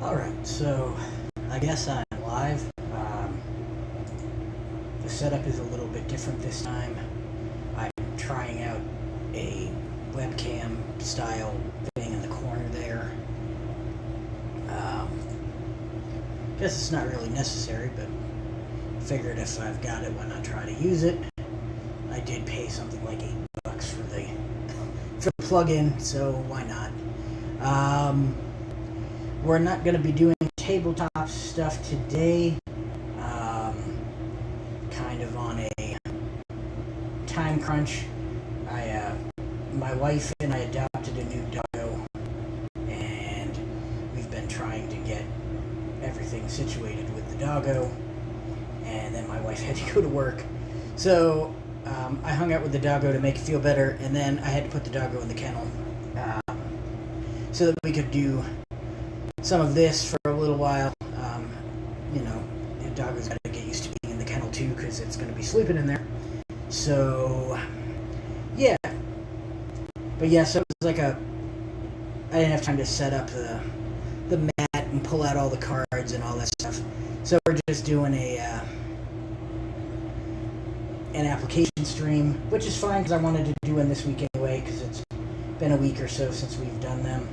Alright, so I guess I'm live. The setup is a little bit different this time. I'm trying out a webcam style thing in the corner there. Guess it's not really necessary, but figured if I've got it, why not try to use it? I did pay something like $8 for the plug-in, so why not? We're not going to be doing tabletop stuff today. Kind of on a time crunch. My wife and I adopted a new doggo, and we've been trying to get everything situated with the doggo, and then my wife had to go to work. So I hung out with the doggo to make it feel better, and then I had to put the doggo in the kennel so that we could do some of this for a little while. The doggo's got to get used to being in the kennel too, because it's going to be sleeping in there. So, yeah. But yeah, so it was like I didn't have time to set up the mat and pull out all the cards and all that stuff. So we're just doing an application stream, which is fine because I wanted to do one this week anyway, because it's been a week or so since we've done them.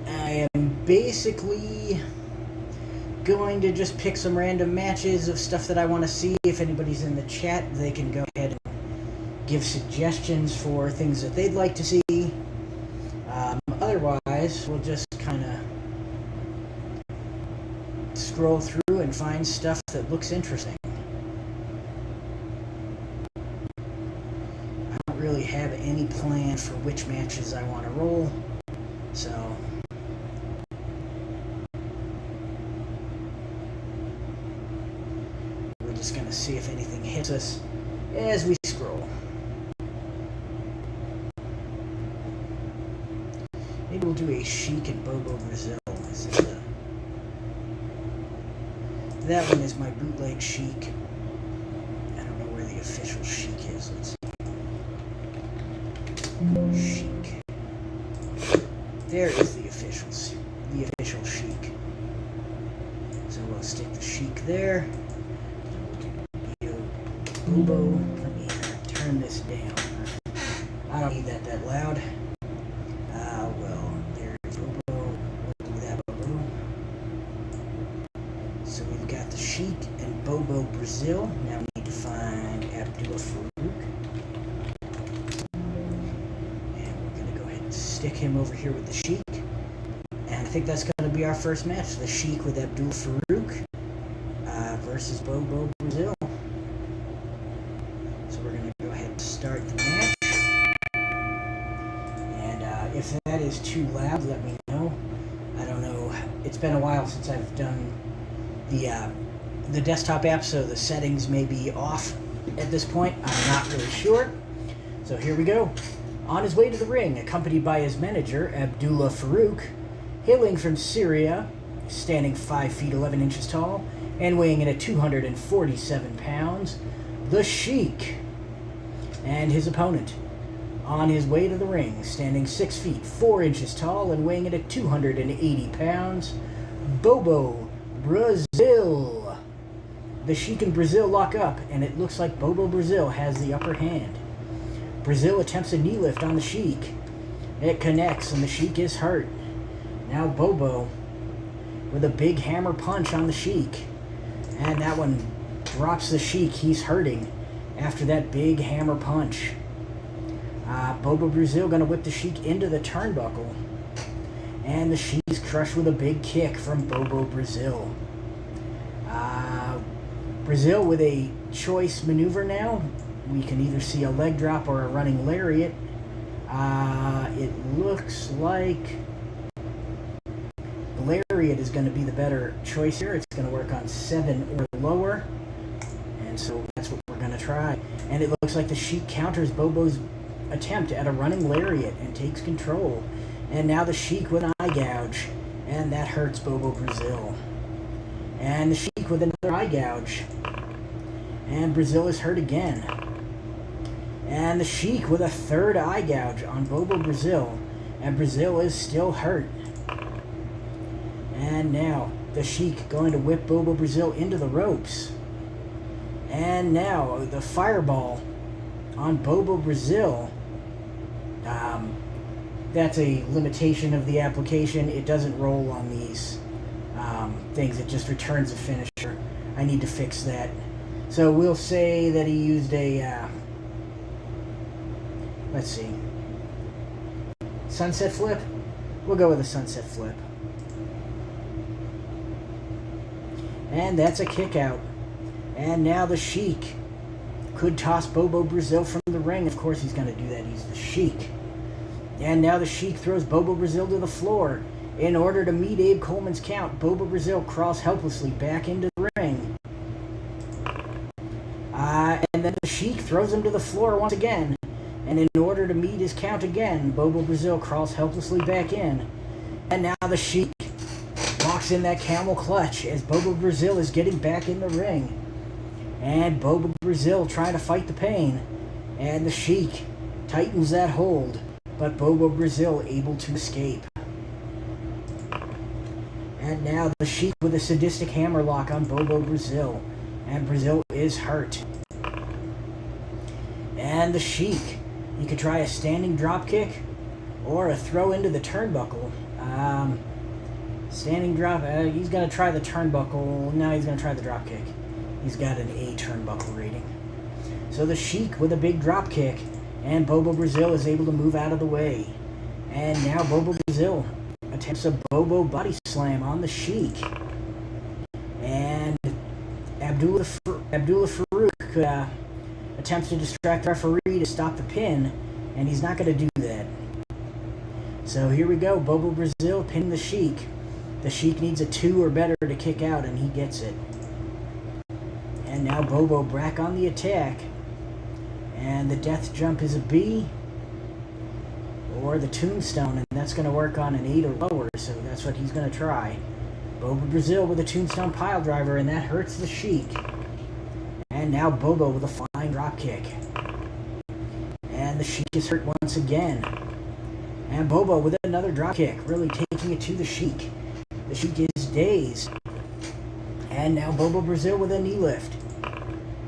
I am basically going to just pick some random matches of stuff that I want to see. If anybody's in the chat, they can go ahead and give suggestions for things that they'd like to see. Otherwise, we'll just kind of scroll through and find stuff that looks interesting. I don't really have any plan for which matches I want to roll, so we're just going to see if anything hits us as we scroll. Maybe we'll do a Chic and Bobo Brazil. That one is my bootleg Chic. I don't know where the official Chic is. Let's see. Chic. There is the official Chic. So we'll stick the Chic there. Bobo. Let me turn this down. I don't need that loud. There's Bobo. We'll do that Bobo. So we've got the Chic and Bobo Brazil. Now we need to find Abdullah Farouk. And we're going to go ahead and stick him over here with the Chic. And I think that's going to be our first match. The Chic with Abdullah Farouk versus Bobo Brazil. So we're going to go ahead and start the match. And if that is too loud, let me know. I don't know. It's been a while since I've done the desktop app, so the settings may be off at this point. I'm not really sure. So here we go. On his way to the ring, accompanied by his manager, Abdullah Farouk, hailing from Syria, standing 5 feet 11 inches tall, and weighing in at 247 pounds, the Chic. And his opponent, on his way to the ring, standing 6 feet 4 inches tall, and weighing in at 280 pounds, Bobo Brazil. The Chic and Brazil lock up, and it looks like Bobo Brazil has the upper hand. Brazil attempts a knee lift on the Chic. It connects, and the Chic is hurt. Now Bobo with a big hammer punch on the Chic. And that one drops the Chic. He's hurting after that big hammer punch. Bobo Brazil going to whip the Chic into the turnbuckle. And the Chic is crushed with a big kick from Bobo Brazil. Brazil with a choice maneuver now. We can either see a leg drop or a running lariat. It looks like the lariat is going to be the better choice here. It's going to work on 7 or lower. And so that's what we're going to try. And it looks like the Chic counters Bobo's attempt at a running lariat and takes control. And now the Chic with an eye gouge. And that hurts Bobo Brazil. And the Chic with another eye gouge. And Brazil is hurt again. And the Sheik with a third eye gouge on Bobo Brazil. And Brazil is still hurt. And now the Sheik going to whip Bobo Brazil into the ropes. And now the fireball on Bobo Brazil. That's a limitation of the application. It doesn't roll on these things. It just returns a finisher. I need to fix that. So we'll say that he used a, let's see, sunset flip? We'll go with a sunset flip. And that's a kick out. And now the Sheik could toss Bobo Brazil from the ring. Of course he's going to do that. He's the Sheik. And now the Sheik throws Bobo Brazil to the floor. In order to meet Abe Coleman's count, Bobo Brazil crawls helplessly back into the ring. And then the Sheik throws him to the floor once again. And in order to meet his count again, Bobo Brazil crawls helplessly back in. And now the Sheik locks in that camel clutch as Bobo Brazil is getting back in the ring. And Bobo Brazil trying to fight the pain. And the Sheik tightens that hold. But Bobo Brazil able to escape. And now the Sheik with a sadistic hammerlock on Bobo Brazil. And Brazil is hurt. And the Sheik, you could try a standing drop kick or a throw into the turnbuckle. Standing drop, he's going to try the turnbuckle. No, he's going to try the drop kick. He's got an A turnbuckle rating. So the Sheik with a big drop kick, and Bobo Brazil is able to move out of the way. And now Bobo Brazil attempts a Bobo body slam on the Sheik. And Abdullah Farouk attempts to distract the referee to stop the pin, and he's not going to do that. So here we go, Bobo Brazil pinning the Sheik. The Sheik needs a 2 or better to kick out, and he gets it. And now Bobo back on the attack. And the death jump is a B. Or the tombstone, and that's going to work on an 8 or lower, so that's what he's going to try. Bobo Brazil with a tombstone pile driver, and that hurts the Sheik. And now Bobo with a flying drop kick. And the Sheik is hurt once again. And Bobo with another drop kick, really taking it to the Sheik. The Sheik is dazed. And now Bobo Brazil with a knee lift.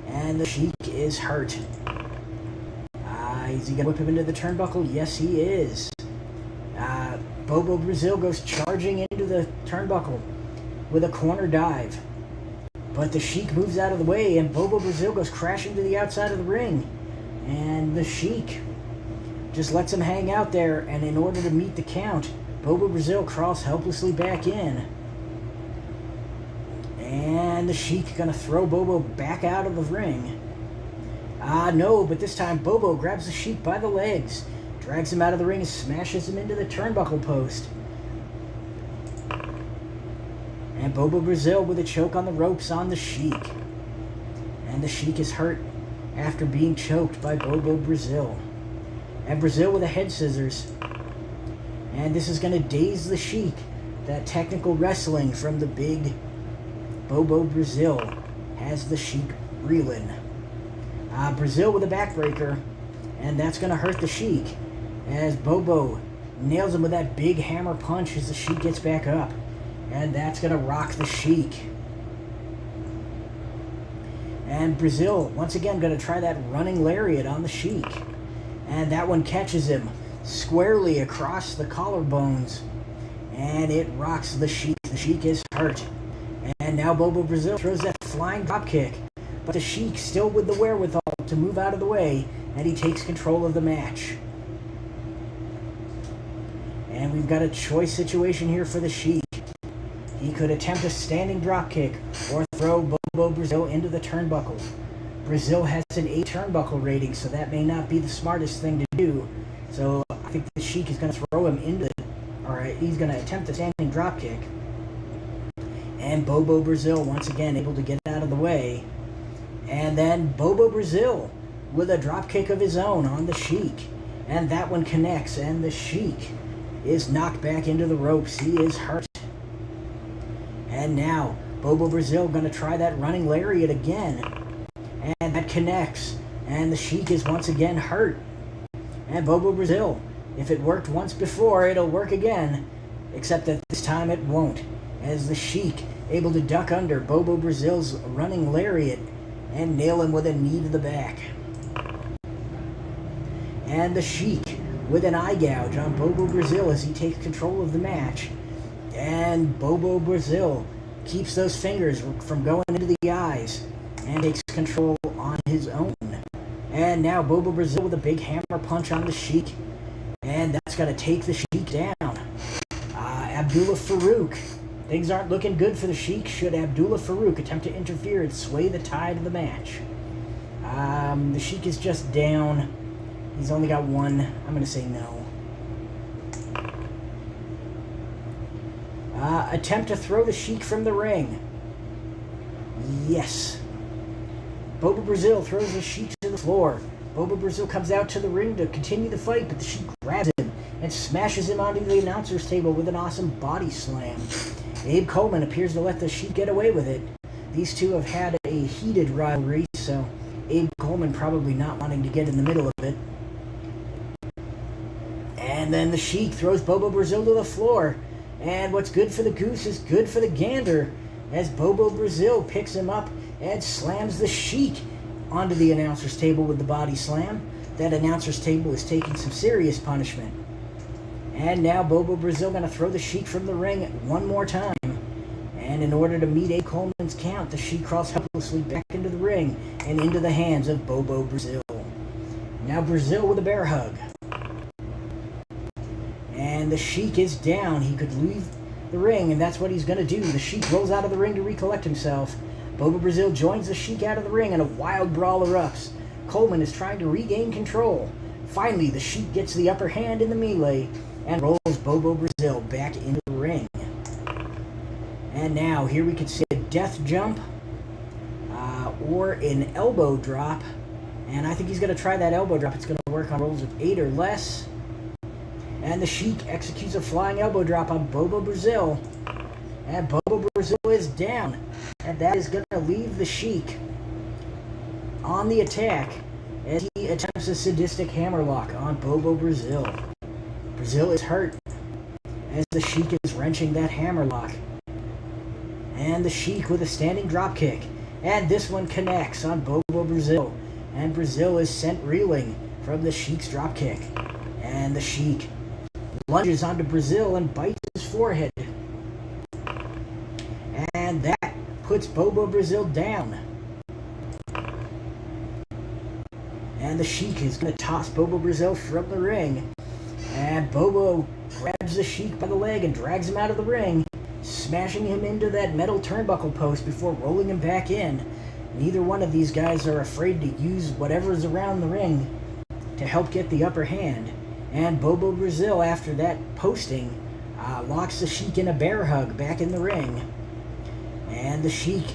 And the Sheik is hurt. Is he going to whip him into the turnbuckle? Yes, he is. Bobo Brazil goes charging into the turnbuckle with a corner dive. But the Sheik moves out of the way, and Bobo Brazil goes crashing to the outside of the ring. And the Sheik just lets him hang out there, and in order to meet the count, Bobo Brazil crawls helplessly back in. And the Sheik going to throw Bobo back out of the ring. No, but this time Bobo grabs the Sheik by the legs, drags him out of the ring, and smashes him into the turnbuckle post. And Bobo Brazil with a choke on the ropes on the Sheik. And the Sheik is hurt after being choked by Bobo Brazil. And Brazil with a head scissors. And this is going to daze the Sheik. That technical wrestling from the big Bobo Brazil has the Sheik reeling. Brazil with a backbreaker, and that's going to hurt the Sheik as Bobo nails him with that big hammer punch as the Sheik gets back up, and that's going to rock the Sheik. And Brazil once again going to try that running lariat on the Sheik, and that one catches him squarely across the collarbones, and it rocks the Sheik. The Sheik is hurt, and now Bobo Brazil throws that flying drop kick. But the Sheik still with the wherewithal to move out of the way, and he takes control of the match. And we've got a choice situation here for the Sheik. He could attempt a standing drop kick or throw Bobo Brazil into the turnbuckle. Brazil has an 8 turnbuckle rating, so that may not be the smartest thing to do. So I think the Sheik is going to throw him into, or he's going to attempt a standing drop kick. And Bobo Brazil once again able to get out of the way. And then Bobo Brazil with a drop kick of his own on the Sheik. And that one connects, and the Sheik is knocked back into the ropes. He is hurt. And now Bobo Brazil going to try that running lariat again. And that connects. And the Sheik is once again hurt. And Bobo Brazil, if it worked once before, it'll work again. Except that this time it won't, as the Sheik able to duck under Bobo Brazil's running lariat and nail him with a knee to the back. And the Sheik with an eye gouge on Bobo Brazil as he takes control of the match. And Bobo Brazil keeps those fingers from going into the eyes and takes control on his own. And now Bobo Brazil with a big hammer punch on the Sheik. And that's going to take the Sheik down. Abdullah Farouk. Things aren't looking good for the Sheik should Abdullah Farouk attempt to interfere and sway the tide of the match. The Sheik is just down. He's only got one. I'm going to say no. Attempt to throw the Sheik from the ring. Yes. Bobo Brazil throws the Sheik to the floor. Bobo Brazil comes out to the ring to continue the fight, but the Sheik grabs him and smashes him onto the announcer's table with an awesome body slam. Abe Coleman appears to let the Sheik get away with it. These two have had a heated rivalry, so Abe Coleman probably not wanting to get in the middle of it. And then the Sheik throws Bobo Brazil to the floor. And what's good for the goose is good for the gander, as Bobo Brazil picks him up and slams the Sheik onto the announcer's table with the body slam. That announcer's table is taking some serious punishment. And now Bobo Brazil going to throw the Sheik from the ring one more time. And in order to meet Abe Coleman's count, the Sheik crawls helplessly back into the ring and into the hands of Bobo Brazil. Now Brazil with a bear hug. And the Sheik is down. He could leave the ring, and that's what he's going to do. The Sheik rolls out of the ring to recollect himself. Bobo Brazil joins the Sheik out of the ring, and a wild brawl erupts. Coleman is trying to regain control. Finally, the Sheik gets the upper hand in the melee and rolls Bobo Brazil back into the ring. And now, here we can see a death jump or an elbow drop. And I think he's going to try that elbow drop. It's going to work on rolls of 8 or less. And the Sheik executes a flying elbow drop on Bobo Brazil. And Bobo Brazil is down. And that is going to leave the Sheik on the attack as he attempts a sadistic hammerlock on Bobo Brazil. Brazil is hurt as the Sheik is wrenching that hammerlock. And the Sheik with a standing drop kick. And this one connects on Bobo Brazil. And Brazil is sent reeling from the Sheik's drop kick. And the Sheik lunges onto Brazil and bites his forehead. And that puts Bobo Brazil down. And the Sheik is going to toss Bobo Brazil from the ring. And Bobo grabs the Sheik by the leg and drags him out of the ring, smashing him into that metal turnbuckle post before rolling him back in. Neither one of these guys are afraid to use whatever's around the ring to help get the upper hand. And Bobo Brazil, after that posting, locks the Sheik in a bear hug back in the ring. And the Sheik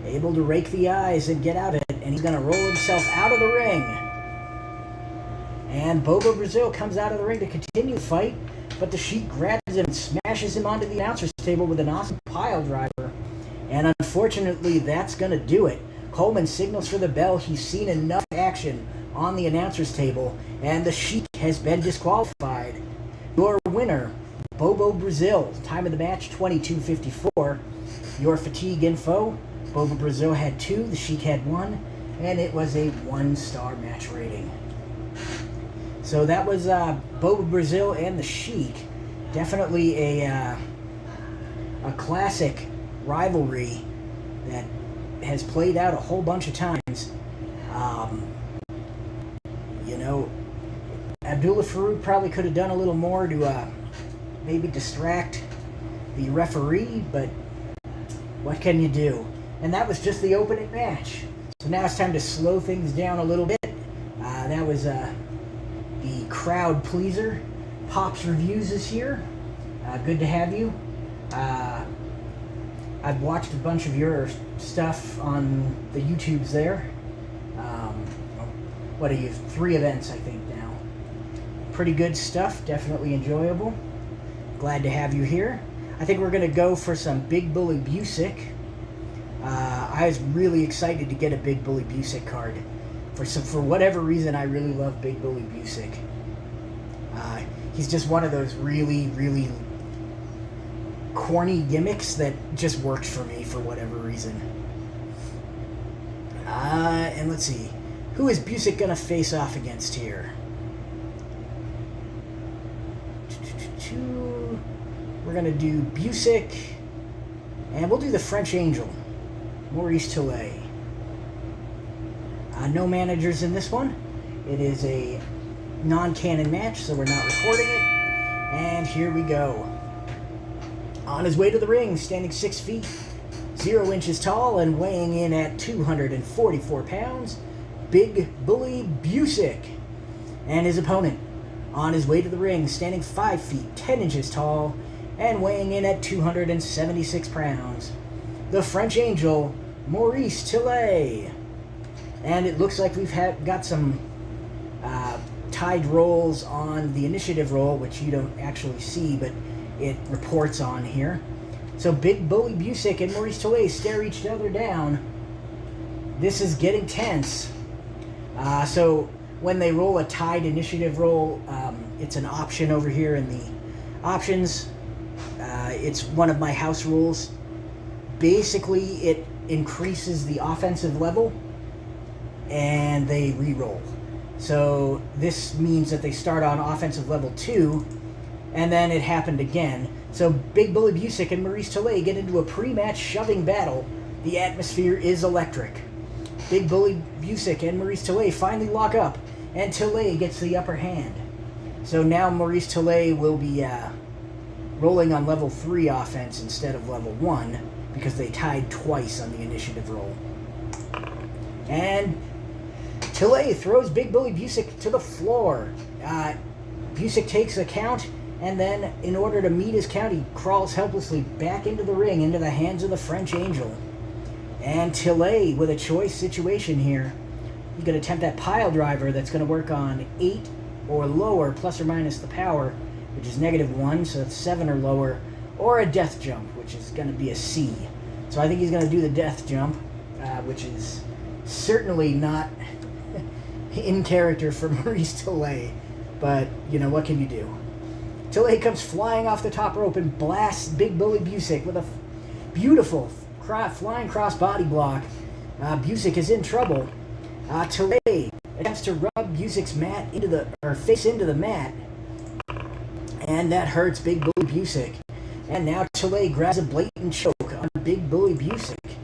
able to rake the eyes and get out of it, and he's going to roll himself out of the ring. And Bobo Brazil comes out of the ring to continue the fight, but the Sheik grabs him and smashes him onto the announcer's table with an awesome pile driver. And unfortunately, that's going to do it. Coleman signals for the bell. He's seen enough action on the announcer's table, and the Sheik has been disqualified. Your winner, Bobo Brazil. Time of the match, 22:54. Your fatigue info, Bobo Brazil had 2, the Sheik had 1, and it was a 1-star match rating. So that was Bobo Brazil and the Sheik. Definitely a classic rivalry that has played out a whole bunch of times. You know, Abdullah Farouk probably could have done a little more to maybe distract the referee, but what can you do? And that was just the opening match. So now it's time to slow things down a little bit. That was the crowd pleaser. Pops Reviews is here. Good to have you. I've watched a bunch of your stuff on the YouTubes there. What are you? 3 events, I think, now. Pretty good stuff. Definitely enjoyable. Glad to have you here. I think we're going to go for some Big Bully Busick. I was really excited to get a Big Bully Busick card. For whatever reason, I really love Big Bully Busick. He's just one of those really, really corny gimmicks that just works for me for whatever reason. And let's see. Who is Busick going to face off against here? We're going to do Busick, and we'll do the French Angel, Maurice Tillet. No managers in this one. It is a non-canon match, so we're not recording it. And here we go. On his way to the ring, standing 6 feet, 0 inches tall, and weighing in at 244 pounds, Big Bully Busick. And his opponent, on his way to the ring, standing 5 feet, 10 inches tall, and weighing in at 276 pounds, the French Angel, Maurice Tillet. And it looks like we've got some tied rolls on the initiative roll, which you don't actually see, but it reports on here. So Big Bully Busick and Maurice Tillet stare each other down. This is getting tense. So when they roll a tied initiative roll, it's an option over here in the options. It's one of my house rules. Basically, it increases the offensive level, and they re-roll. So this means that they start on offensive level 2, and then it happened again. So Big Bully Busick and Maurice Tillet get into a pre-match shoving battle. The atmosphere is electric. Big Bully Busick and Maurice Tillet finally lock up, and Tillet gets the upper hand. So now Maurice Tillet will be rolling on level 3 offense instead of level 1, because they tied twice on the initiative roll. And Tillet throws Big Bully Busick to the floor. Busick takes a count, and then in order to meet his count, he crawls helplessly back into the ring, into the hands of the French Angel. And Tillet with a choice situation here. He could attempt that pile driver that's going to work on 8 or lower, plus or minus the power, which is -1, so that's 7 or lower, or a death jump, which is going to be a C. So I think he's going to do the death jump, which is certainly not in character for Maurice Tillet, but, you know, what can you do? Tillet comes flying off the top rope and blasts Big Bully Busick with a beautiful flying cross body block. Busick is in trouble. Tillet attempts to rub Busick's face into the mat, and that hurts Big Bully Busick. And now Tillet grabs a blatant choke on Big Bully Busick.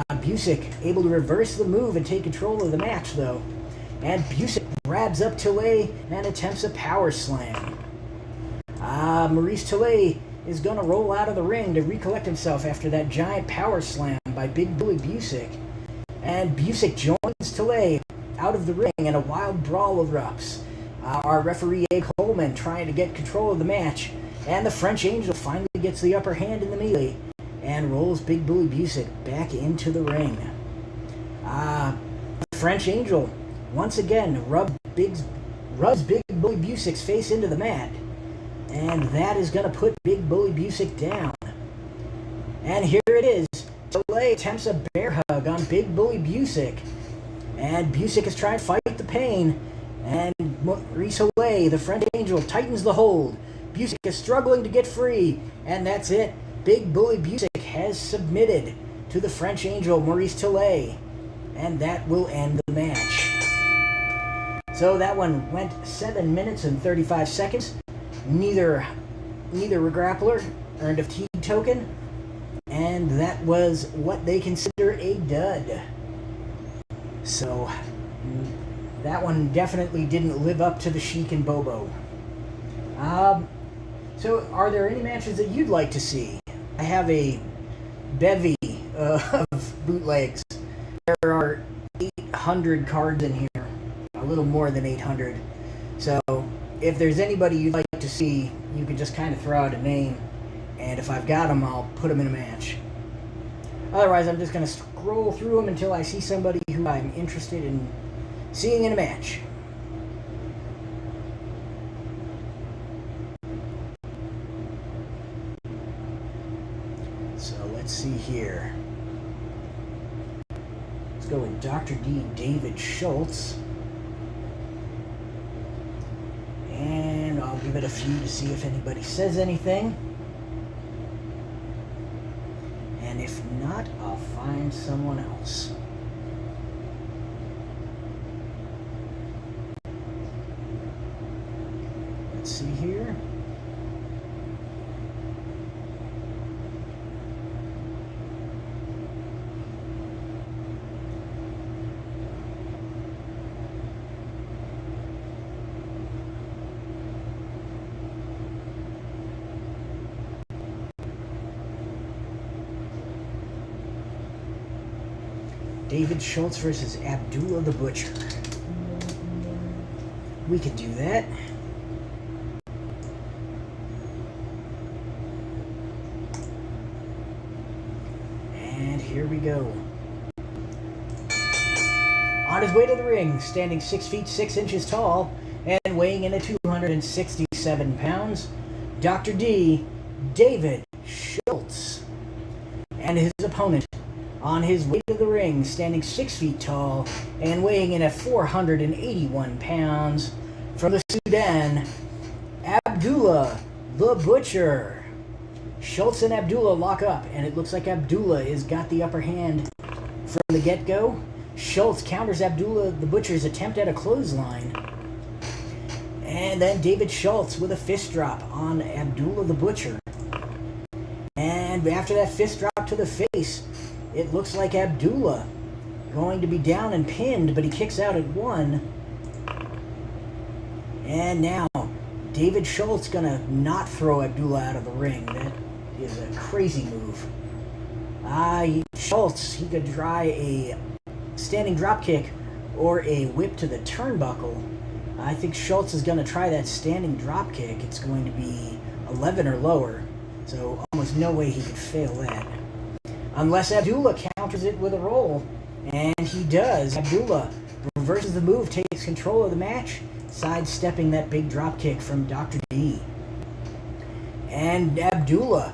Busick able to reverse the move and take control of the match, though. And Busick grabs up Tillet and attempts a power slam. Maurice Tillet is going to roll out of the ring to recollect himself after that giant power slam by Big Bully Busick. And Busick joins Tillet out of the ring, and a wild brawl erupts. Our referee, A. Coleman, trying to get control of the match, and the French Angel finally gets the upper hand in the melee and rolls Big Bully Busick back into the ring. The French Angel once again rubs Big Bully Busick's face into the mat, and that is going to put Big Bully Busick down. And here it is. Tillet attempts a bear hug on Big Bully Busick, and Busick is trying to fight the pain, and Maurice Tillet, the French Angel, tightens the hold. Busick is struggling to get free, and that's it. Big Bully Busick has submitted to the French Angel, Maurice Tillet, and that will end the match. So that one went 7 minutes and 35 seconds. Neither grappler earned a fatigue token, and that was what they consider a dud. So that one definitely didn't live up to the Sheik and Bobo. So are there any matches that you'd like to see? I have a bevy of bootlegs. There are 800 cards in here, a little more than 800. So if there's anybody you'd like to see, you can just kind of throw out a name, and if I've got them, I'll put them in a match. Otherwise, I'm just going to scroll through them until I see somebody who I'm interested in seeing in a match. So let's see here. go with Dr. D, David Schultz. And I'll give it a few to see if anybody says anything. And if not, I'll find someone else. Let's see here. David Schultz versus Abdullah the Butcher. We could do that. And here we go. On his way to the ring, standing 6 feet 6 inches tall and weighing in at 267 pounds, Dr. D, David Schultz. And his opponent, on his way to the ring, standing 6 feet tall and weighing in at 481 pounds, from the Sudan, Abdullah the Butcher. Schultz and Abdullah lock up, and it looks like Abdullah has got the upper hand from the get-go. Schultz counters Abdullah the Butcher's attempt at a clothesline. And then David Schultz with a fist drop on Abdullah the Butcher. And after that fist drop to the face, it looks like Abdullah going to be down and pinned, but he kicks out at 1. And now, David Schultz gonna not throw Abdullah out of the ring. That is a crazy move. Schultz, he could try a standing drop kick or a whip to the turnbuckle. I think Schultz is gonna try that standing drop kick. It's going to be 11 or lower, so almost no way he could fail that. Unless Abdullah counters it with a roll, and he does. Abdullah reverses the move, takes control of the match, sidestepping that big drop kick from Dr. D. And Abdullah,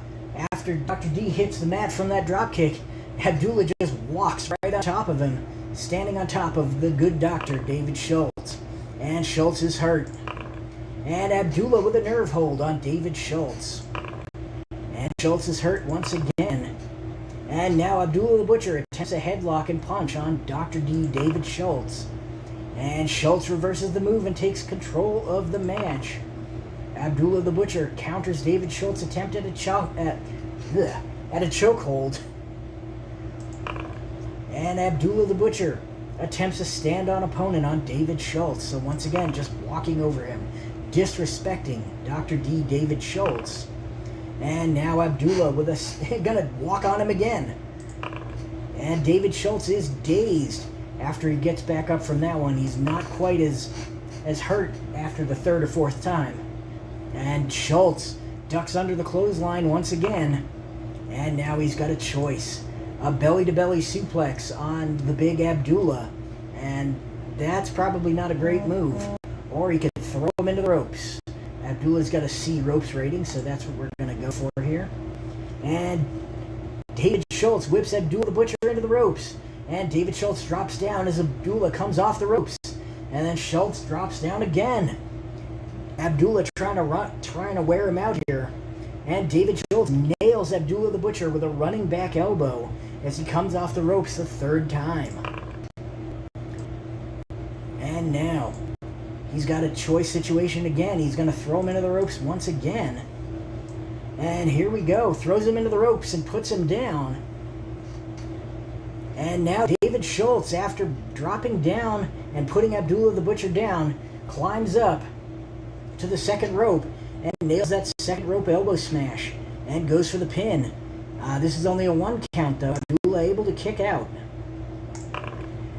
after Dr. D hits the mat from that drop kick, Abdullah just walks right on top of him, standing on top of the good doctor, David Schultz. And Schultz is hurt. And Abdullah with a nerve hold on David Schultz. And Schultz is hurt once again. And now Abdullah the Butcher attempts a headlock and punch on Dr. D, David Schultz. And Schultz reverses the move and takes control of the match. Abdullah the Butcher counters David Schultz's attempt at a chokehold. And Abdullah the Butcher attempts a stand-on opponent on David Schultz. So once again, just walking over him, disrespecting Dr. D, David Schultz. And now Abdullah with gonna walk on him again. And David Schultz is dazed after he gets back up from that one. He's not quite as hurt after the third or fourth time. And Schultz ducks under the clothesline once again. And now he's got a choice. A belly-to-belly suplex on the big Abdullah. And that's probably not a great move. Or he could throw him into the ropes. Abdullah's got a C ropes rating, so that's what we're going to go for here. And David Schultz whips Abdullah the Butcher into the ropes. And David Schultz drops down as Abdullah comes off the ropes. And then Schultz drops down again. Abdullah trying to wear him out here. And David Schultz nails Abdullah the Butcher with a running back elbow as he comes off the ropes the third time. And now he's got a choice situation again. He's going to throw him into the ropes once again. And here we go. Throws him into the ropes and puts him down. And now David Schultz, after dropping down and putting Abdullah the Butcher down, climbs up to the second rope and nails that second rope elbow smash and goes for the pin. This is only a 1 count, though. Abdullah able to kick out.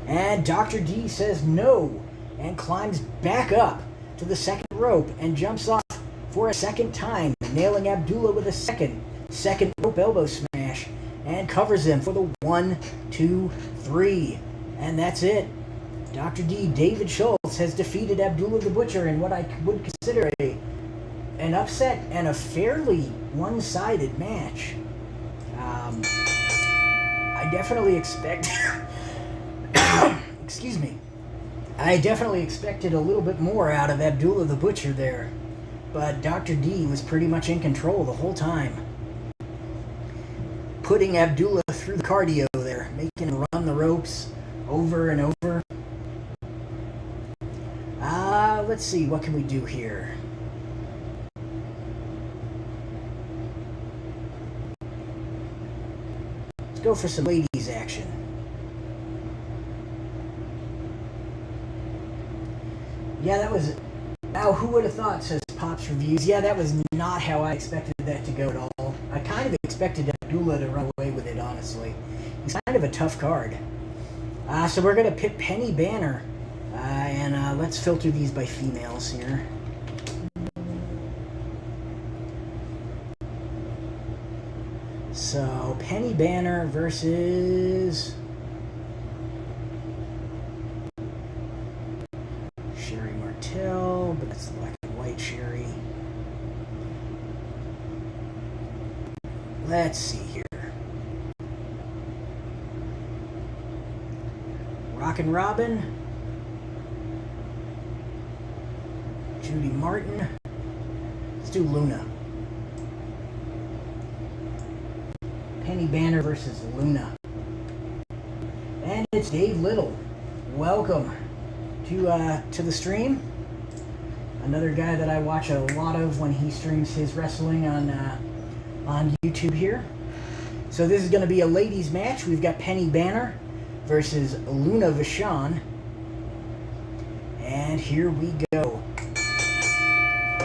And Dr. D says no and climbs back up to the second rope and jumps off for a second time, nailing Abdullah with a second rope elbow smash and covers him for the 1, 2, 3. And that's it. Dr. D, David Schultz, has defeated Abdullah the Butcher in what I would consider an upset and a fairly one-sided match. I definitely expect Excuse me. I definitely expected a little bit more out of Abdullah the Butcher there, but Dr. D was pretty much in control the whole time. Putting Abdullah through the cardio there, making him run the ropes over and over. Let's see, what can we do here? Let's go for some ladies action. Yeah, that was... Now, who would have thought, says Pops Reviews. Yeah, that was not how I expected that to go at all. I kind of expected Abdullah to run away with it, honestly. He's kind of a tough card. So we're going to pit Penny Banner. And let's filter these by females here. So, Penny Banner versus... Sherry Martel, but that's the black and white Sherry. Let's see here. Rockin' Robin. Judy Martin. Let's do Luna. Penny Banner versus Luna. And it's Dave Little. Welcome to the stream. Another guy that I watch a lot of when he streams his wrestling on YouTube here. So this is going to be a ladies match. We've got Penny Banner versus Luna Vachon. And here we go.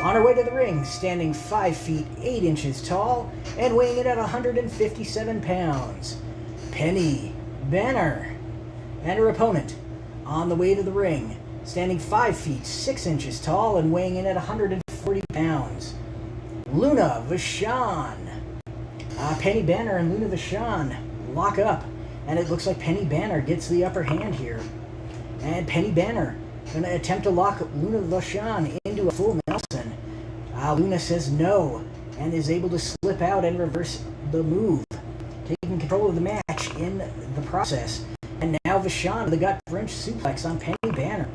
On her way to the ring, standing 5 feet 8 inches tall and weighing in at 157 pounds, Penny Banner. And her opponent, on the way to the ring, standing 5 feet 6 inches tall and weighing in at 140 pounds, Luna Vachon. Penny Banner and Luna Vachon lock up, and it looks like Penny Banner gets the upper hand here. And Penny Banner going to attempt to lock Luna Vachon into a full Nelson. Luna says no, and is able to slip out and reverse the move, taking control of the match in the process. And now Vachon with a gut French suplex on Penny Banner.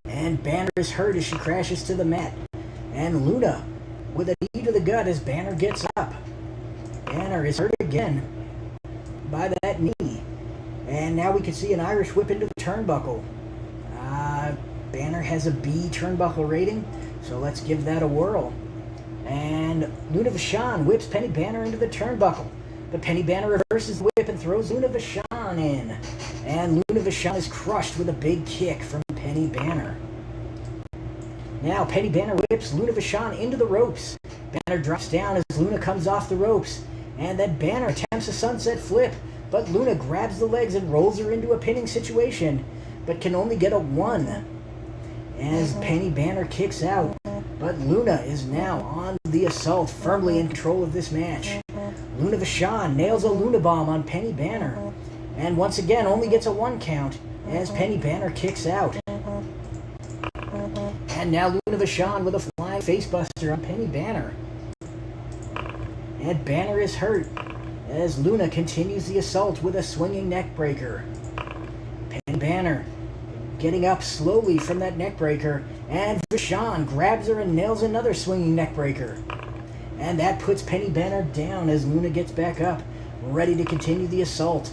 And Banner is hurt as she crashes to the mat. And Luna with a knee to the gut as Banner gets up. Banner is hurt again by that knee. And now we can see an Irish whip into the turnbuckle. Banner has a B turnbuckle rating, so let's give that a whirl. And Luna Vachon whips Penny Banner into the turnbuckle. But Penny Banner reverses the whip and throws Luna Vachon in. And Luna Vachon is crushed with a big kick from Penny Banner. Now Penny Banner whips Luna Vachon into the ropes. Banner drops down as Luna comes off the ropes. And then Banner attempts a sunset flip, but Luna grabs the legs and rolls her into a pinning situation, but can only get a 1. As Penny Banner kicks out, but Luna is now on the assault, firmly in control of this match. Luna Vachon nails a Luna Bomb on Penny Banner, and once again only gets a 1 count as Penny Banner kicks out. And now Luna Vachon with a flying facebuster on Penny Banner. And Banner is hurt as Luna continues the assault with a swinging neck breaker. Penny Banner getting up slowly from that neck breaker, and Vachon grabs her and nails another swinging neck breaker. And that puts Penny Banner down as Luna gets back up, ready to continue the assault.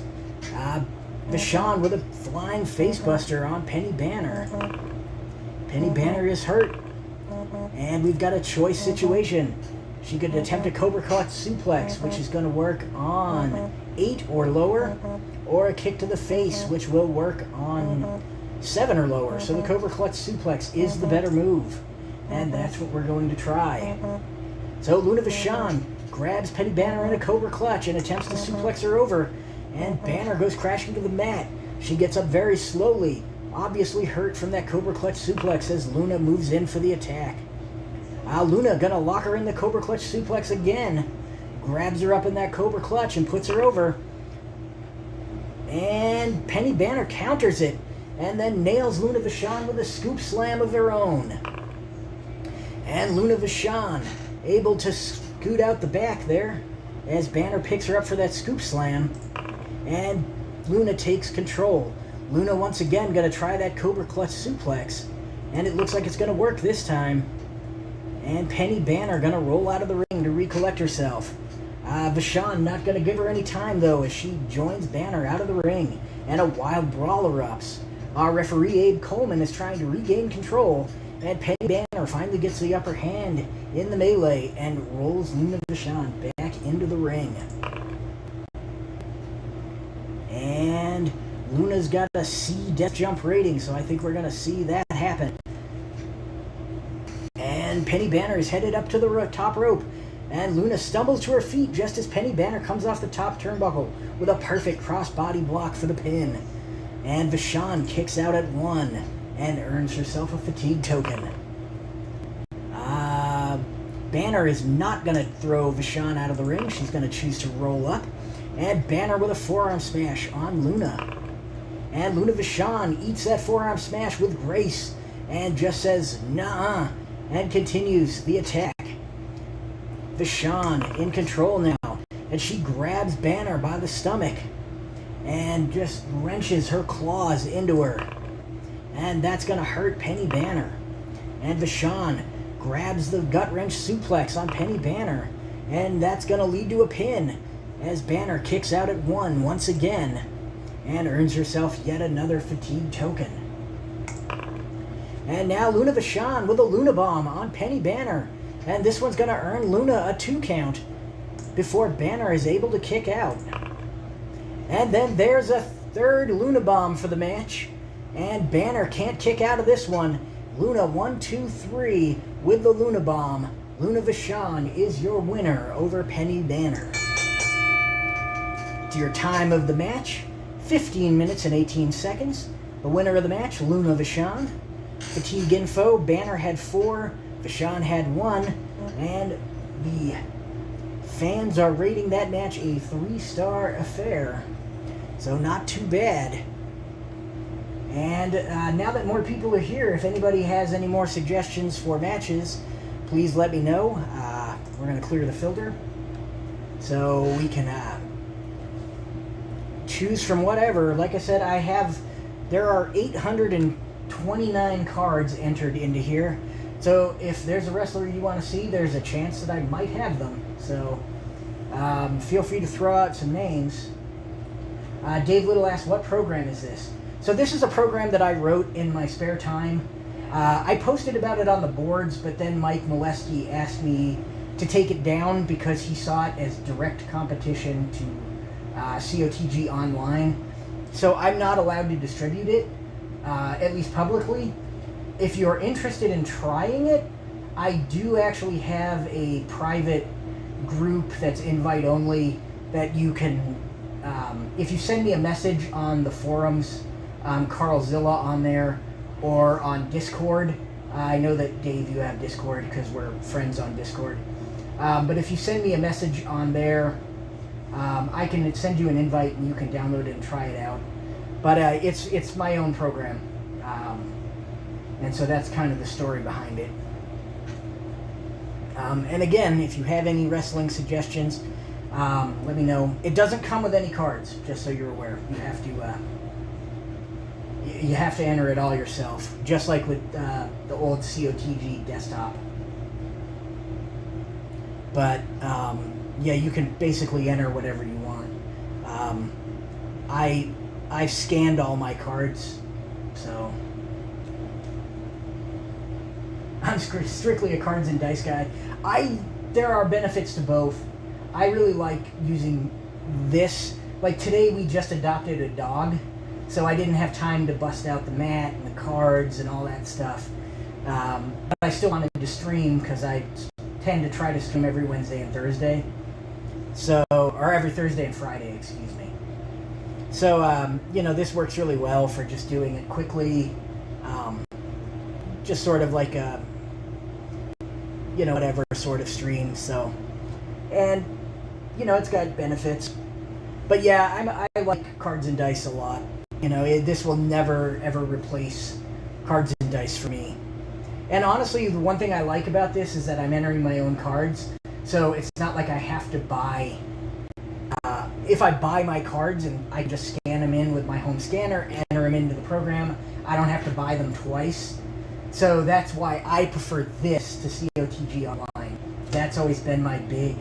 Vachon with a flying facebuster on Penny Banner. Penny Banner is hurt, and we've got a choice situation. She could attempt a Cobra Clutch suplex, which is going to work on 8 or lower, or a kick to the face, which will work on 7 or lower. So the Cobra Clutch suplex is the better move, and that's what we're going to try. So Luna Vachon grabs Penny Banner in a Cobra Clutch and attempts to suplex her over, and Banner goes crashing to the mat. She gets up very slowly, obviously hurt from that Cobra Clutch suplex as Luna moves in for the attack. Luna gonna lock her in the Cobra Clutch suplex again, grabs her up in that Cobra Clutch and puts her over. And Penny Banner counters it, and then nails Luna Vachon with a scoop slam of her own. And Luna Vachon able to scoot out the back there as Banner picks her up for that scoop slam. And Luna takes control. Luna once again going to try that Cobra Clutch suplex, and it looks like it's going to work this time. And Penny Banner going to roll out of the ring to recollect herself. Vachon not going to give her any time, though, as she joins Banner out of the ring, and a wild brawl erupts. Our referee, Abe Coleman, is trying to regain control, and Penny Banner finally gets the upper hand in the melee and rolls Luna Vachon back into the ring. And Luna's got a C death jump rating, so I think we're going to see that happen. And Penny Banner is headed up to the top rope, and Luna stumbles to her feet just as Penny Banner comes off the top turnbuckle with a perfect crossbody block for the pin. And Vachon kicks out at 1 and earns herself a fatigue token. Banner is not going to throw Vachon out of the ring. She's going to choose to roll up. And Banner with a forearm smash on Luna. And Luna Vachon eats that forearm smash with grace and just says, "Nuh-uh," and continues the attack. Vachon in control now, and she grabs Banner by the stomach and just wrenches her claws into her. And that's going to hurt Penny Banner. And Vachon grabs the gut-wrench suplex on Penny Banner, and that's going to lead to a pin as Banner kicks out at 1 once again and earns herself yet another fatigue token. And now Luna Vachon with a Luna Bomb on Penny Banner, and this one's going to earn Luna a 2 count before Banner is able to kick out. And then there's a third Luna Bomb for the match, and Banner can't kick out of this one. Luna 1, 2, 3 with the Luna Bomb. Luna Vachon is your winner over Penny Banner. To your time of the match, 15 minutes and 18 seconds. The winner of the match, Luna Vachon. Fatigue info, Banner had 4, Vachon had 1, and the fans are rating that match a 3-star affair. So not too bad. And now that more people are here, if anybody has any more suggestions for matches, please let me know. We're going to clear the filter so we can choose from whatever. Like I said, there are 829 cards entered into here. So if there's a wrestler you want to see, there's a chance that I might have them. So feel free to throw out some names. Dave Little asked, what program is this? So this is a program that I wrote in my spare time. I posted about it on the boards, but then Mike Molesky asked me to take it down because he saw it as direct competition to COTG Online. So I'm not allowed to distribute it, at least publicly. If you're interested in trying it, I do actually have a private group that's invite only that you can, if you send me a message on the forums, Carlzilla on there, or on Discord. I know that, Dave, you have Discord because we're friends on Discord. But if you send me a message on there, I can send you an invite and you can download it and try it out. But it's my own program. And so that's kind of the story behind it. And again, if you have any wrestling suggestions, let me know. It doesn't come with any cards, just so you're aware. You have to enter it all yourself, just like with the old COTG desktop. But yeah, you can basically enter whatever you want. I scanned all my cards, so I'm strictly a cards and dice guy. There are benefits to both. I really like using this. Like today, we just adopted a dog, so I didn't have time to bust out the mat and the cards and all that stuff. But I still wanted to stream because I tend to try to stream every Wednesday and Thursday. Or every Thursday and Friday, excuse me. So, this works really well for just doing it quickly. Just sort of like a, whatever sort of stream. So, and, it's got benefits. But yeah, I like cards and dice a lot. This will never, ever replace cards and dice for me. And honestly, the one thing I like about this is that I'm entering my own cards. So it's not like I have to buy... if I buy my cards and I just scan them in with my home home scanner, enter them into the program. I don't have to buy them twice. So that's why I prefer this to COTG Online. That's always been my big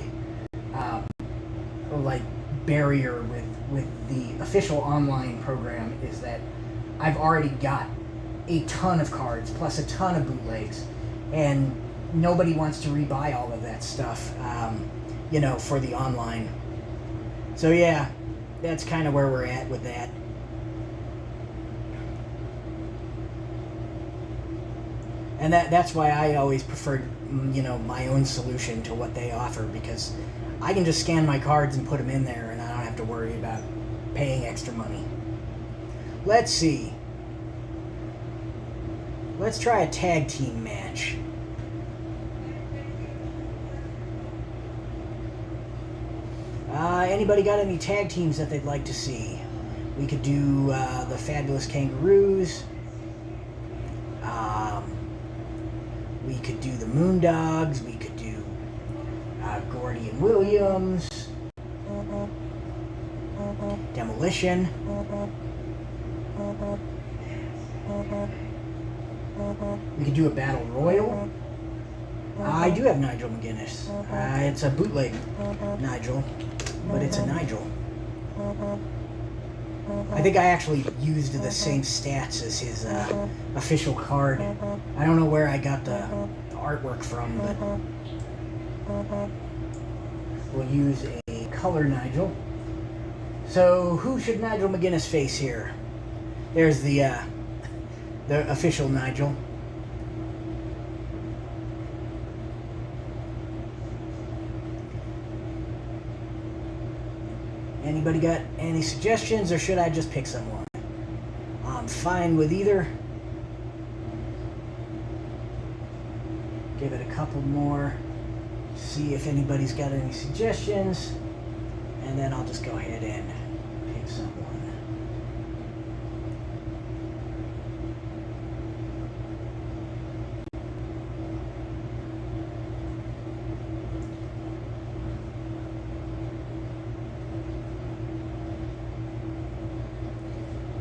barrier with the official online program, is that I've already got a ton of cards plus a ton of bootlegs, and nobody wants to rebuy all of that stuff, for the online. So yeah, that's kind of where we're at with that. And that's why I always preferred, my own solution to what they offer, because I can just scan my cards and put them in there, and I don't have to worry about paying extra money. Let's see. Let's try a tag team match. Anybody got any tag teams that they'd like to see? We could do the Fabulous Kangaroos. We could do the Moondogs. We could do Gordy and Williams. Demolition. We could do a Battle Royal. I do have Nigel McGuinness. It's a bootleg Nigel, but it's a Nigel. I think I actually used the same stats as his official card. I don't know where I got the artwork from, but we'll use a color Nigel. So who should Nigel McGuinness face here? There's the official Nigel. Anybody got any suggestions, or should I just pick someone? I'm fine with either. Give it a couple more, see if anybody's got any suggestions, and then I'll just go ahead and pick someone.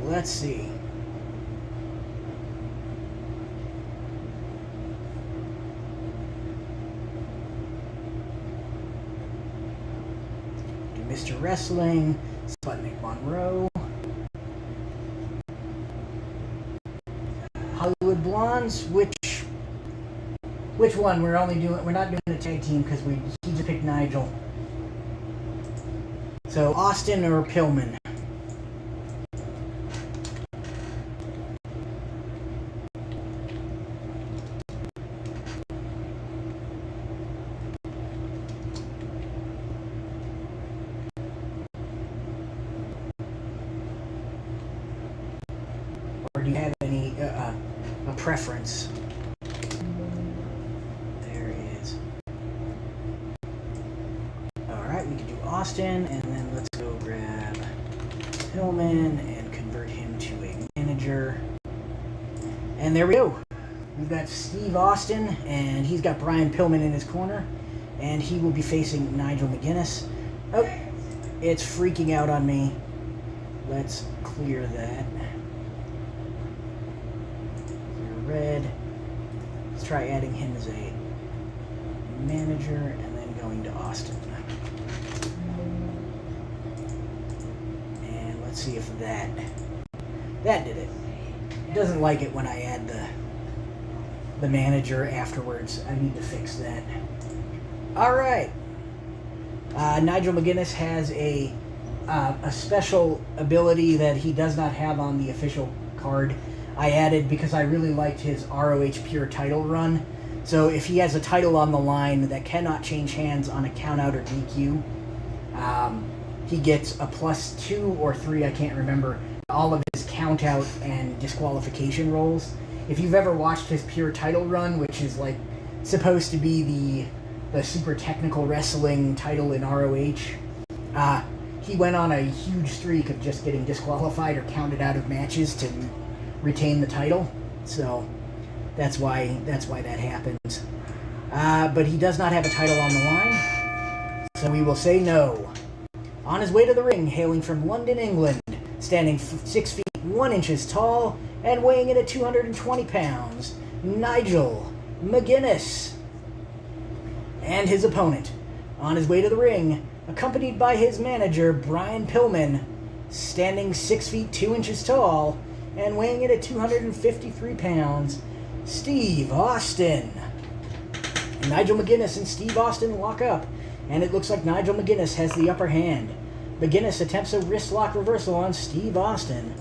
Let's see. Do Mr. Wrestling, Sputnik Monroe, Hollywood Blondes. Which one? We're not doing a tag team because he just picked Nigel. So Austin or Pillman. Do you have any a preference? There is. All right, we can do Austin, and then let's go grab Pillman and convert him to a manager. And there we go. We've got Steve Austin, and he's got Brian Pillman in his corner, and he will be facing Nigel McGuinness. Oh, it's freaking out on me. Let's clear that. Red. Let's try adding him as a manager and then going to Austin. And let's see if that did it. It doesn't like it when I add the manager afterwards. I need to fix that. All right. Nigel McGuinness has a special ability that he does not have on the official card. I added because I really liked his ROH Pure title run. So if he has a title on the line that cannot change hands on a countout or DQ, he gets a +2 or 3, I can't remember, all of his countout and disqualification rolls. If you've ever watched his Pure title run, which is like supposed to be the super technical wrestling title in ROH, he went on a huge streak of just getting disqualified or counted out of matches to retain the title, so that's why that happens. But he does not have a title on the line, so we will say no. On his way to the ring, hailing from London, England, Standing 6 feet 1 inches tall and weighing in at 220 pounds, Nigel McGuinness. And his opponent, on his way to the ring, accompanied by his manager, Brian Pillman, standing 6 feet 2 inches tall and weighing in at 253 pounds, Steve Austin. And Nigel McGuinness and Steve Austin lock up, and it looks like Nigel McGuinness has the upper hand. McGuinness attempts a wrist lock reversal on Steve Austin,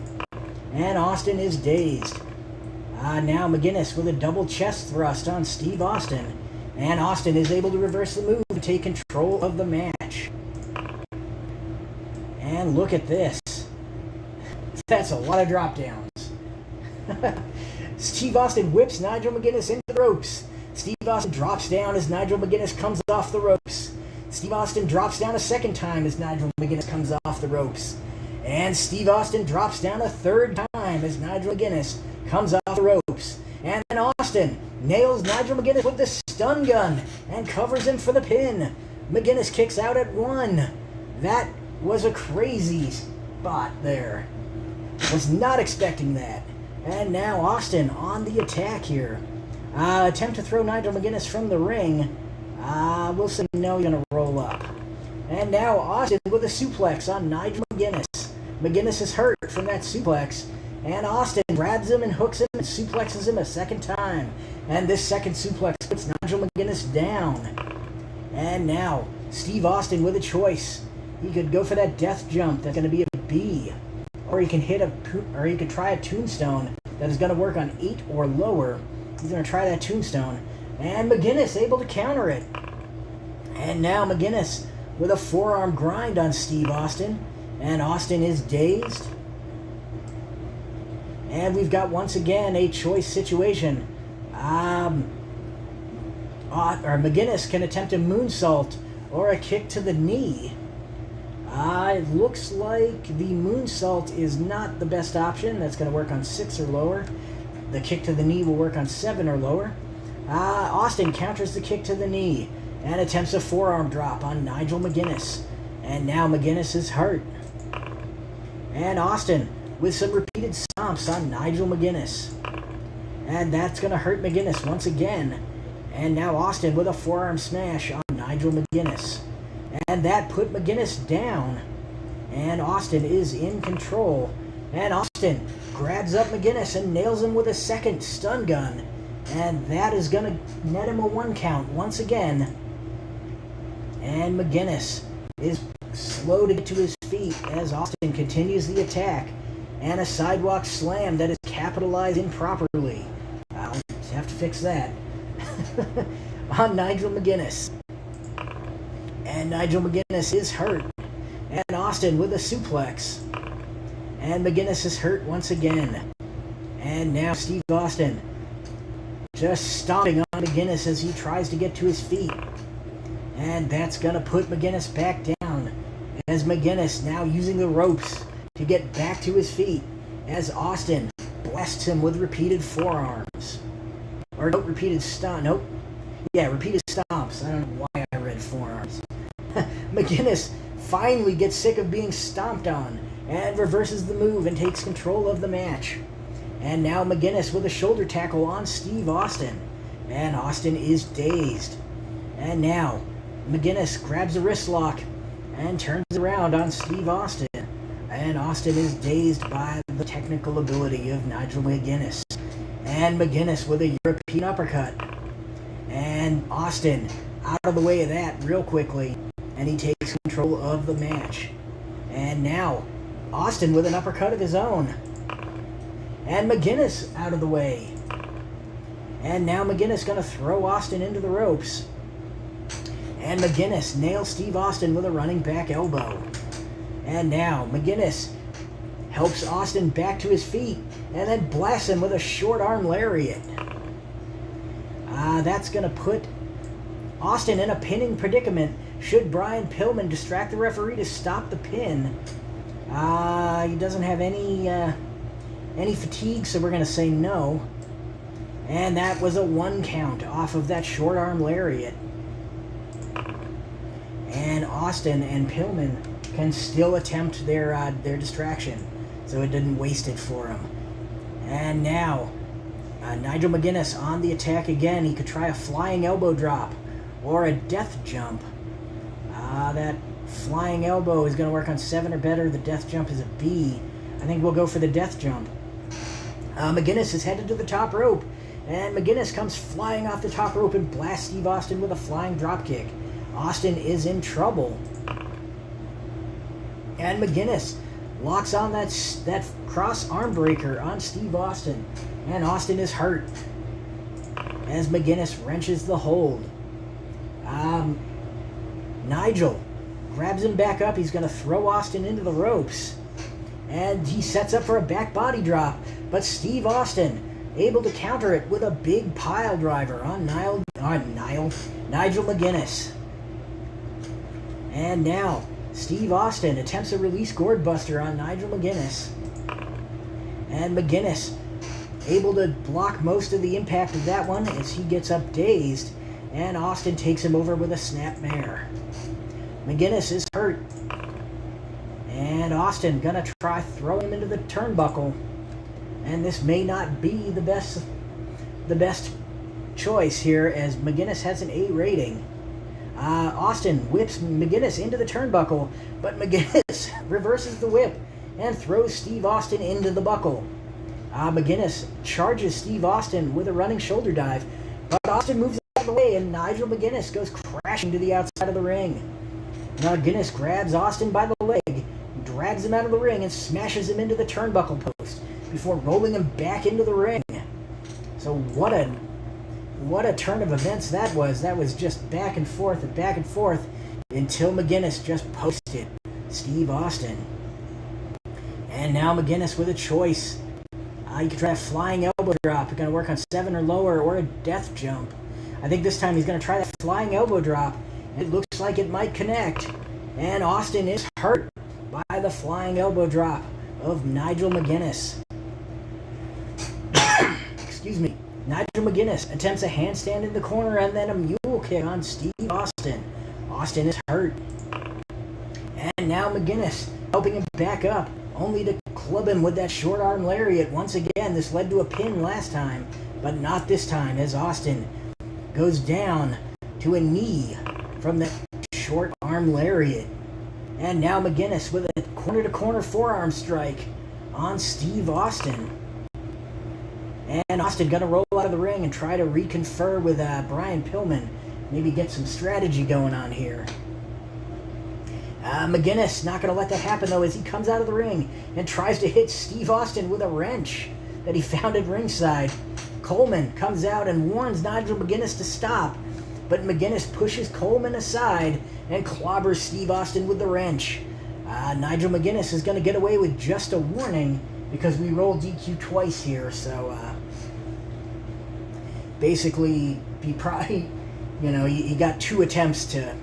and Austin is dazed. Now McGuinness with a double chest thrust on Steve Austin, and Austin is able to reverse the move and take control of the match. And look at this. That's a lot of drop downs. Steve Austin whips Nigel McGuinness into the ropes. Steve Austin drops down as Nigel McGuinness comes off the ropes. Steve Austin drops down a second time as Nigel McGuinness comes off the ropes. And Steve Austin drops down a third time as Nigel McGuinness comes off the ropes. And then Austin nails Nigel McGuinness with the stun gun and covers him for the pin. McGuinness kicks out at 1. That was a crazy spot there. Was not expecting that. And now Austin on the attack here. Attempt to throw Nigel McGuinness from the ring. Wilson, no, he's going to roll up. And now Austin with a suplex on Nigel McGuinness. McGuinness is hurt from that suplex. And Austin grabs him and hooks him and suplexes him a second time. And this second suplex puts Nigel McGuinness down. And now Steve Austin with a choice. He could go for that death jump that's going to be a B. Or he can try a tombstone that is going to work on 8 or lower. He's going to try that tombstone. And McGuinness able to counter it. And now McGuinness with a forearm grind on Steve Austin. And Austin is dazed. And we've got once again a choice situation. McGuinness can attempt a moonsault or a kick to the knee. It looks like the moonsault is not the best option. That's going to work on 6 or lower. The kick to the knee will work on 7 or lower. Austin counters the kick to the knee and attempts a forearm drop on Nigel McGuinness. And now McGuinness is hurt. And Austin with some repeated stomps on Nigel McGuinness. And that's going to hurt McGuinness once again. And now Austin with a forearm smash on Nigel McGuinness. And that put McGuinness down. And Austin is in control. And Austin grabs up McGuinness and nails him with a second stun gun. And that is going to net him a 1 count once again. And McGuinness is slow to get to his feet as Austin continues the attack. And a sidewalk slam that is capitalized improperly. I'll have to fix that. On Nigel McGuinness. And Nigel McGuinness is hurt. And Austin with a suplex. And McGuinness is hurt once again. And now Steve Austin just stomping on McGuinness as he tries to get to his feet. And that's going to put McGuinness back down. As McGuinness now using the ropes to get back to his feet. As Austin blasts him with repeated forearms. Or no, repeated stomps. Nope. Yeah, repeated stomps. I don't know why I read forearms. McGuinness finally gets sick of being stomped on and reverses the move and takes control of the match. And now McGuinness with a shoulder tackle on Steve Austin. And Austin is dazed. And now McGuinness grabs a wrist lock and turns around on Steve Austin. And Austin is dazed by the technical ability of Nigel McGuinness. And McGuinness with a European uppercut. And Austin out of the way of that real quickly. And he takes control of the match. And now Austin with an uppercut of his own. And McGuinness out of the way. And now McGuinness going to throw Austin into the ropes. And McGuinness nails Steve Austin with a running back elbow. And now McGuinness helps Austin back to his feet and then blasts him with a short arm lariat. That's going to put Austin in a pinning predicament should Brian Pillman distract the referee to stop the pin. He doesn't have any fatigue, so we're going to say no. And that was a 1 count off of that short arm lariat. And Austin and Pillman can still attempt their distraction. so it didn't waste it for him. And now, Nigel McGuinness on the attack again. He could try a flying elbow drop or a death jump. That flying elbow is going to work on 7 or better. The death jump is a B. I think we'll go for the death jump. McGuinness is headed to the top rope, and McGuinness comes flying off the top rope and blasts Steve Austin with a flying dropkick. Austin is in trouble. And McGuinness locks on that cross arm breaker on Steve Austin, and Austin is hurt as McGuinness wrenches the hold. Nigel grabs him back up. He's going to throw Austin into the ropes, and he sets up for a back body drop, but Steve Austin able to counter it with a big pile driver on Nigel McGuinness. And now Steve Austin attempts a release gourd buster on Nigel McGuinness, and McGuinness able to block most of the impact of that one as he gets up dazed, and Austin takes him over with a snapmare. McGuinness is hurt, and Austin gonna try throwing him into the turnbuckle, and this may not be the best choice here as McGuinness has an A rating. Austin whips McGuinness into the turnbuckle, but McGuinness reverses the whip and throws Steve Austin into the buckle. McGuinness charges Steve Austin with a running shoulder dive, but Austin moves out of the way and Nigel McGuinness goes crashing to the outside of the ring. McGuinness grabs Austin by the leg, drags him out of the ring, and smashes him into the turnbuckle post before rolling him back into the ring. So what a turn of events that was. That was just back and forth until McGuinness just posted Steve Austin. And now McGuinness with a choice. You can try a flying elbow drop. It's going to work on 7 or lower, or a death jump. I think this time he's going to try that flying elbow drop. It looks like it might connect. And Austin is hurt by the flying elbow drop of Nigel McGuinness. Excuse me. Nigel McGuinness attempts a handstand in the corner and then a mule kick on Steve Austin. Austin is hurt. And now McGuinness helping him back up, only to club him with that short arm lariat once again. This led to a pin last time, but not this time as Austin goes down to a knee from the short arm lariat. And now McGuinness with a corner-to-corner forearm strike on Steve Austin. And Austin gonna roll out of the ring and try to reconfer with Brian Pillman. Maybe get some strategy going on here. McGuinness not gonna let that happen though as he comes out of the ring and tries to hit Steve Austin with a wrench that he found at ringside. Coleman comes out and warns Nigel McGuinness to stop, but McGuinness pushes Coleman aside and clobbers Steve Austin with the wrench. Nigel McGuinness is gonna get away with just a warning because we rolled DQ twice here, so basically he probably, he got 2 attempts to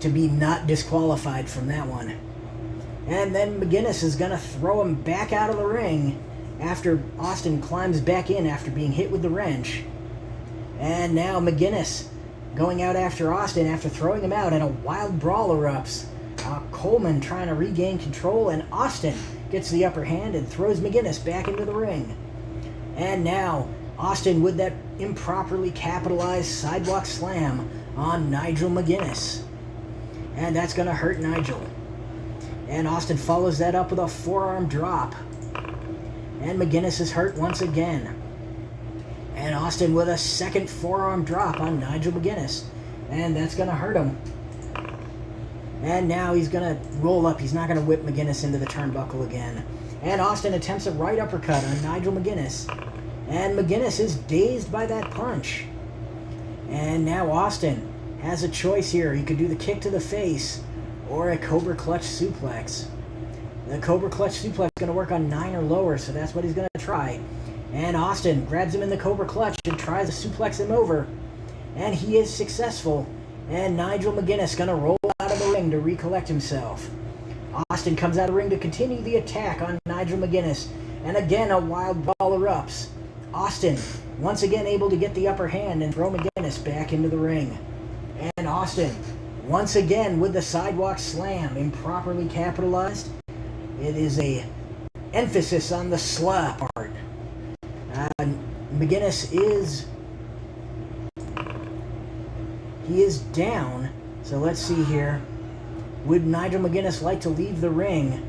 be not disqualified from that one. And then McGuinness is going to throw him back out of the ring after Austin climbs back in after being hit with the wrench. And now McGuinness going out after Austin after throwing him out, and a wild brawl erupts. Coleman trying to regain control, and Austin gets the upper hand and throws McGuinness back into the ring. And now Austin with that improperly capitalized sidewalk slam on Nigel McGuinness. And that's going to hurt Nigel. And Austin follows that up with a forearm drop. And McGuinness is hurt once again. And Austin with a second forearm drop on Nigel McGuinness. And that's going to hurt him. And now he's going to roll up. He's not going to whip McGuinness into the turnbuckle again. And Austin attempts a right uppercut on Nigel McGuinness. And McGuinness is dazed by that punch. And now Austin has a choice here. He could do the kick to the face or a Cobra Clutch suplex. The Cobra Clutch suplex is going to work on 9 or lower, so that's what he's going to try. And Austin grabs him in the Cobra Clutch and tries to suplex him over. And he is successful. And Nigel McGuinness going to roll out of the ring to recollect himself. Austin comes out of the ring to continue the attack on Nigel McGuinness. And again, a wild brawl erupts. Austin once again able to get the upper hand and throw McGuinness back into the ring. And Austin once again with the sidewalk slam, improperly capitalized. It is a emphasis on the sla part. McGuinness is down. So let's see here. Would Nigel McGuinness like to leave the ring?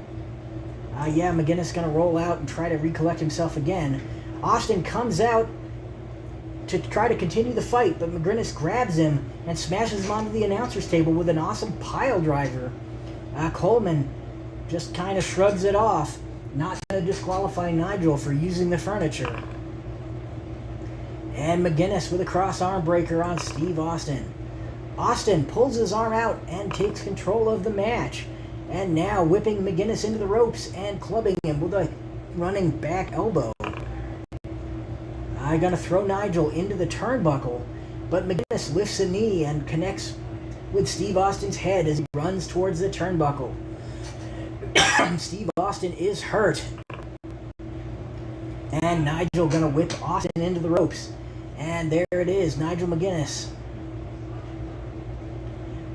Yeah, McGuinness going to roll out and try to recollect himself again. Austin comes out to try to continue the fight, but McGuinness grabs him and smashes him onto the announcer's table with an awesome pile driver. Coleman just kind of shrugs it off, not going to disqualify Nigel for using the furniture. And McGuinness with a cross arm breaker on Steve Austin. Austin pulls his arm out and takes control of the match. And now whipping McGuinness into the ropes and clubbing him with a running back elbow. Gonna throw Nigel into the turnbuckle, but McGuinness lifts a knee and connects with Steve Austin's head as he runs towards the turnbuckle. Steve Austin is hurt. And Nigel gonna whip Austin into the ropes. And there it is, Nigel McGuinness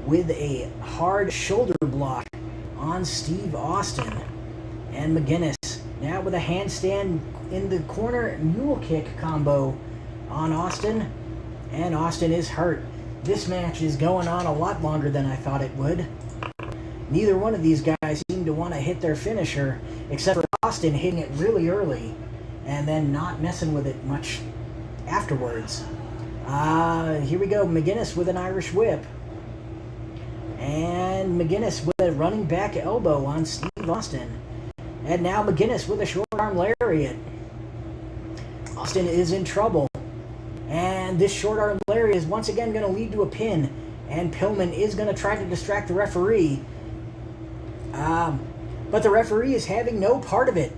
with a hard shoulder block on Steve Austin. And McGuinness now with a handstand in the corner mule kick combo on Austin. And Austin is hurt. This match is going on a lot longer than I thought it would. Neither one of these guys seem to want to hit their finisher, except for Austin hitting it really early and then not messing with it much afterwards. Here we go. McGuinness with an Irish whip. And McGuinness with a running back elbow on Steve Austin. And now McGuinness with a short arm lariat. Austin is in trouble. And this short arm lariat is once again going to lead to a pin. And Pillman is going to try to distract the referee. But the referee is having no part of it.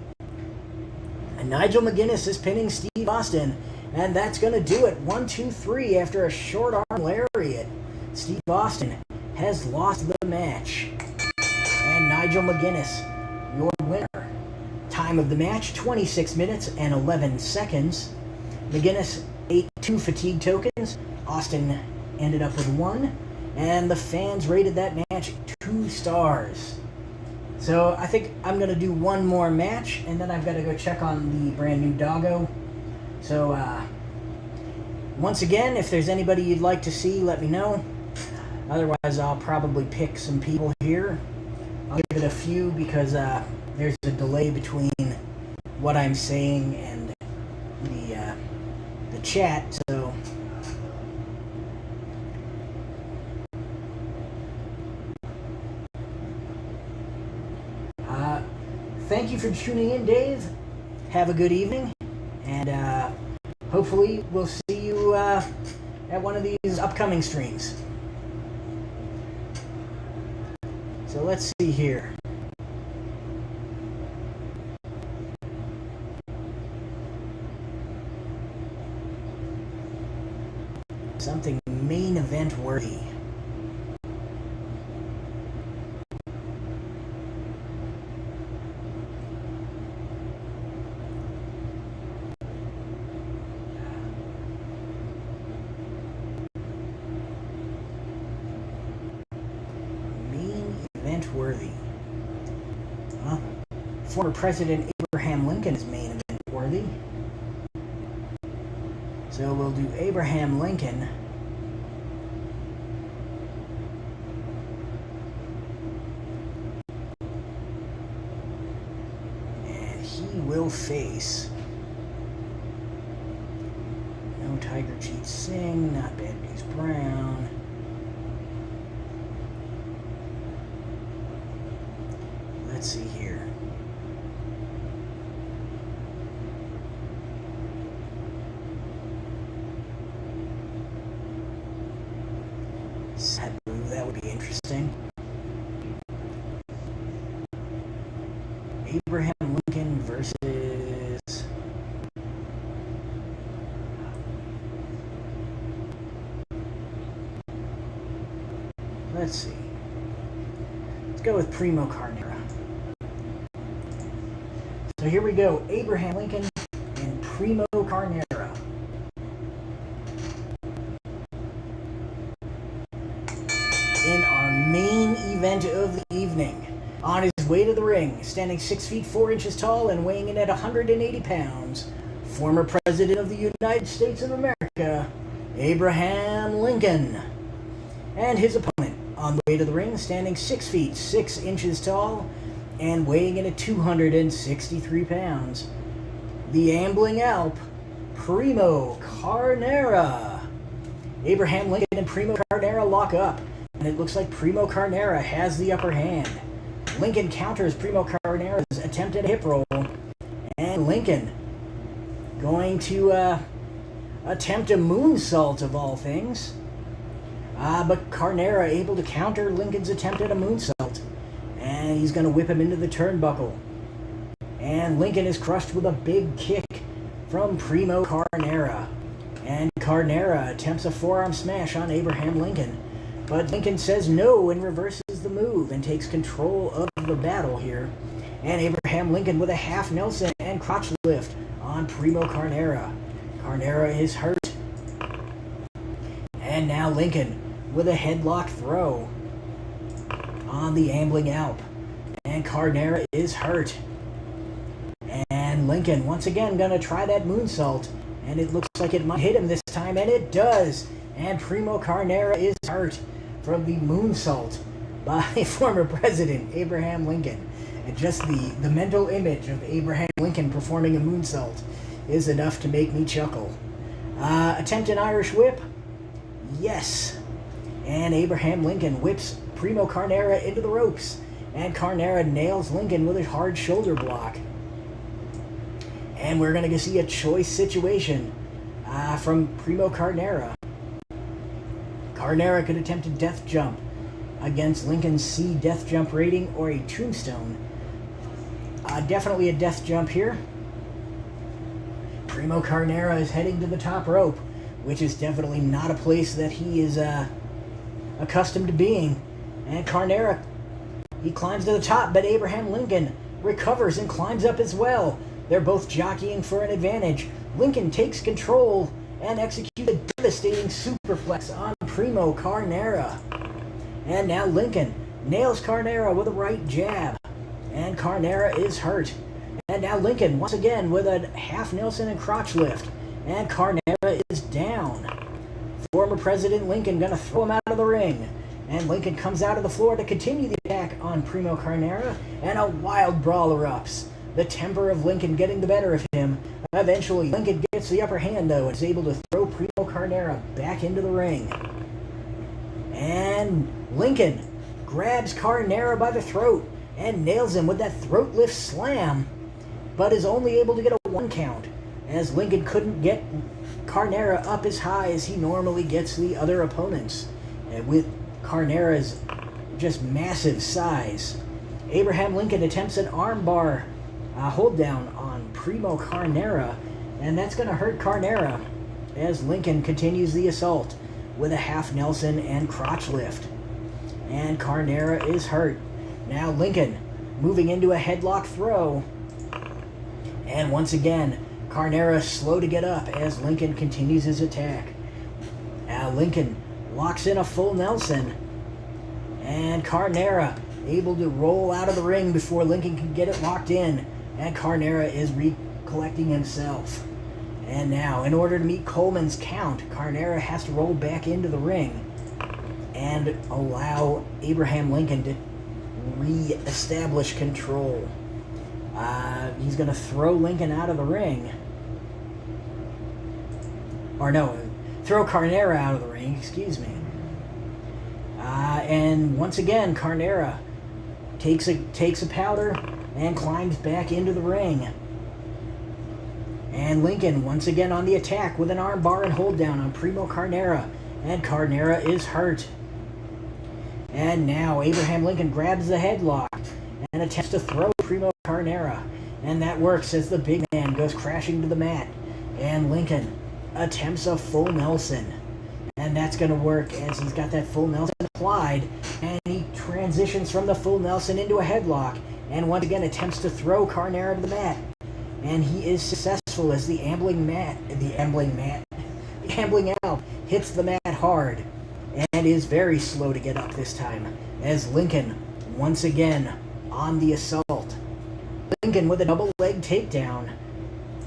And Nigel McGuinness is pinning Steve Austin. And that's going to do it. 1, 2, 3 after a short arm lariat. Steve Austin has lost the match. And Nigel McGuinness, your winner. Time of the match, 26 minutes and 11 seconds. McGuinness ate 2 fatigue tokens. Austin ended up with 1. And the fans rated that match 2 stars. So I think I'm going to do one more match, and then I've got to go check on the brand new doggo. So, once again, if there's anybody you'd like to see, let me know. Otherwise, I'll probably pick some people here. I'll give it a few because there's a delay between what I'm saying and the chat. So, thank you for tuning in, Dave. Have a good evening, and hopefully we'll see you at one of these upcoming streams. So let's see here. Something main event worthy. Worthy. Well, former President Abraham Lincoln is main event worthy. So we'll do Abraham Lincoln. And he will face no Tiger Jeet Singh, not Bad News Brown. Let's see here. Sabu, that would be interesting. Abraham Lincoln versus... Let's see. Let's go with Primo Carnera. So here we go, Abraham Lincoln and Primo Carnera. In our main event of the evening. On his way to the ring, standing 6 feet 4 inches tall and weighing in at 180 pounds, former President of the United States of America, Abraham Lincoln. And his opponent, on the way to the ring, standing 6 feet 6 inches tall and weighing in at 263 pounds, the Ambling Alp, Primo Carnera. Abraham Lincoln and Primo Carnera lock up, and it looks like Primo Carnera has the upper hand. Lincoln counters Primo Carnera's attempt at a hip roll, and Lincoln going to attempt a moonsault of all things. But Carnera able to counter Lincoln's attempt at a moonsault, and he's going to whip him into the turnbuckle. And Lincoln is crushed with a big kick from Primo Carnera. And Carnera attempts a forearm smash on Abraham Lincoln, but Lincoln says no and reverses the move and takes control of the battle here. And Abraham Lincoln with a half Nelson and crotch lift on Primo Carnera. Carnera is hurt. And now Lincoln with a headlock throw on the Ambling Alp. And Carnera is hurt. And Lincoln once again gonna try that moonsault, and it looks like it might hit him this time, and it does. And Primo Carnera is hurt from the moonsault by former President Abraham Lincoln. And just the mental image of Abraham Lincoln performing a moonsault is enough to make me chuckle. Attempt an Irish whip? Yes. And Abraham Lincoln whips Primo Carnera into the ropes, and Carnera nails Lincoln with a hard shoulder block. And we're going to see a choice situation from Primo Carnera. Carnera could attempt a death jump against Lincoln's C death jump rating or a tombstone. Definitely a death jump here. Primo Carnera is heading to the top rope, which is definitely not a place that he is accustomed to being. And Carnera, he climbs to the top, but Abraham Lincoln recovers and climbs up as well. They're both jockeying for an advantage. Lincoln takes control and executes a devastating superplex on Primo Carnera. And now Lincoln nails Carnera with a right jab, and Carnera is hurt. And now Lincoln once again with a half Nelson and crotch lift, and Carnera is down. Former President Lincoln gonna throw him out of the ring, and Lincoln comes out of the floor to continue the attack on Primo Carnera, and a wild brawl erupts. The temper of Lincoln getting the better of him. Eventually, Lincoln gets the upper hand, though, and is able to throw Primo Carnera back into the ring. And Lincoln grabs Carnera by the throat and nails him with that throat lift slam, but is only able to get a 1 count, as Lincoln couldn't get Carnera up as high as he normally gets the other opponents. And with Carnera's just massive size, Abraham Lincoln attempts an armbar hold down on Primo Carnera, and that's going to hurt Carnera as Lincoln continues the assault with a half Nelson and crotch lift. And Carnera is hurt. Now Lincoln moving into a headlock throw, and once again Carnera slow to get up as Lincoln continues his attack. Now Lincoln locks in a full Nelson, and Carnera able to roll out of the ring before Lincoln can get it locked in. And Carnera is recollecting himself. And now, in order to meet Coleman's count, Carnera has to roll back into the ring and allow Abraham Lincoln to re-establish control. He's going to throw Lincoln out of the ring. Or no, throw Carnera out of the ring, excuse me. And once again, Carnera takes a powder and climbs back into the ring. And Lincoln once again on the attack with an armbar and hold down on Primo Carnera, and Carnera is hurt. And now Abraham Lincoln grabs the headlock and attempts to throw Primo Carnera, and that works as the big man goes crashing to the mat, and Lincoln attempts a full Nelson, and that's going to work as he's got that full Nelson applied, and he transitions from the full Nelson into a headlock, and once again attempts to throw Carnera to the mat. And he is successful as the Ambling Alp hits the mat hard, and is very slow to get up this time, as Lincoln once again on the assault. Lincoln with a double leg takedown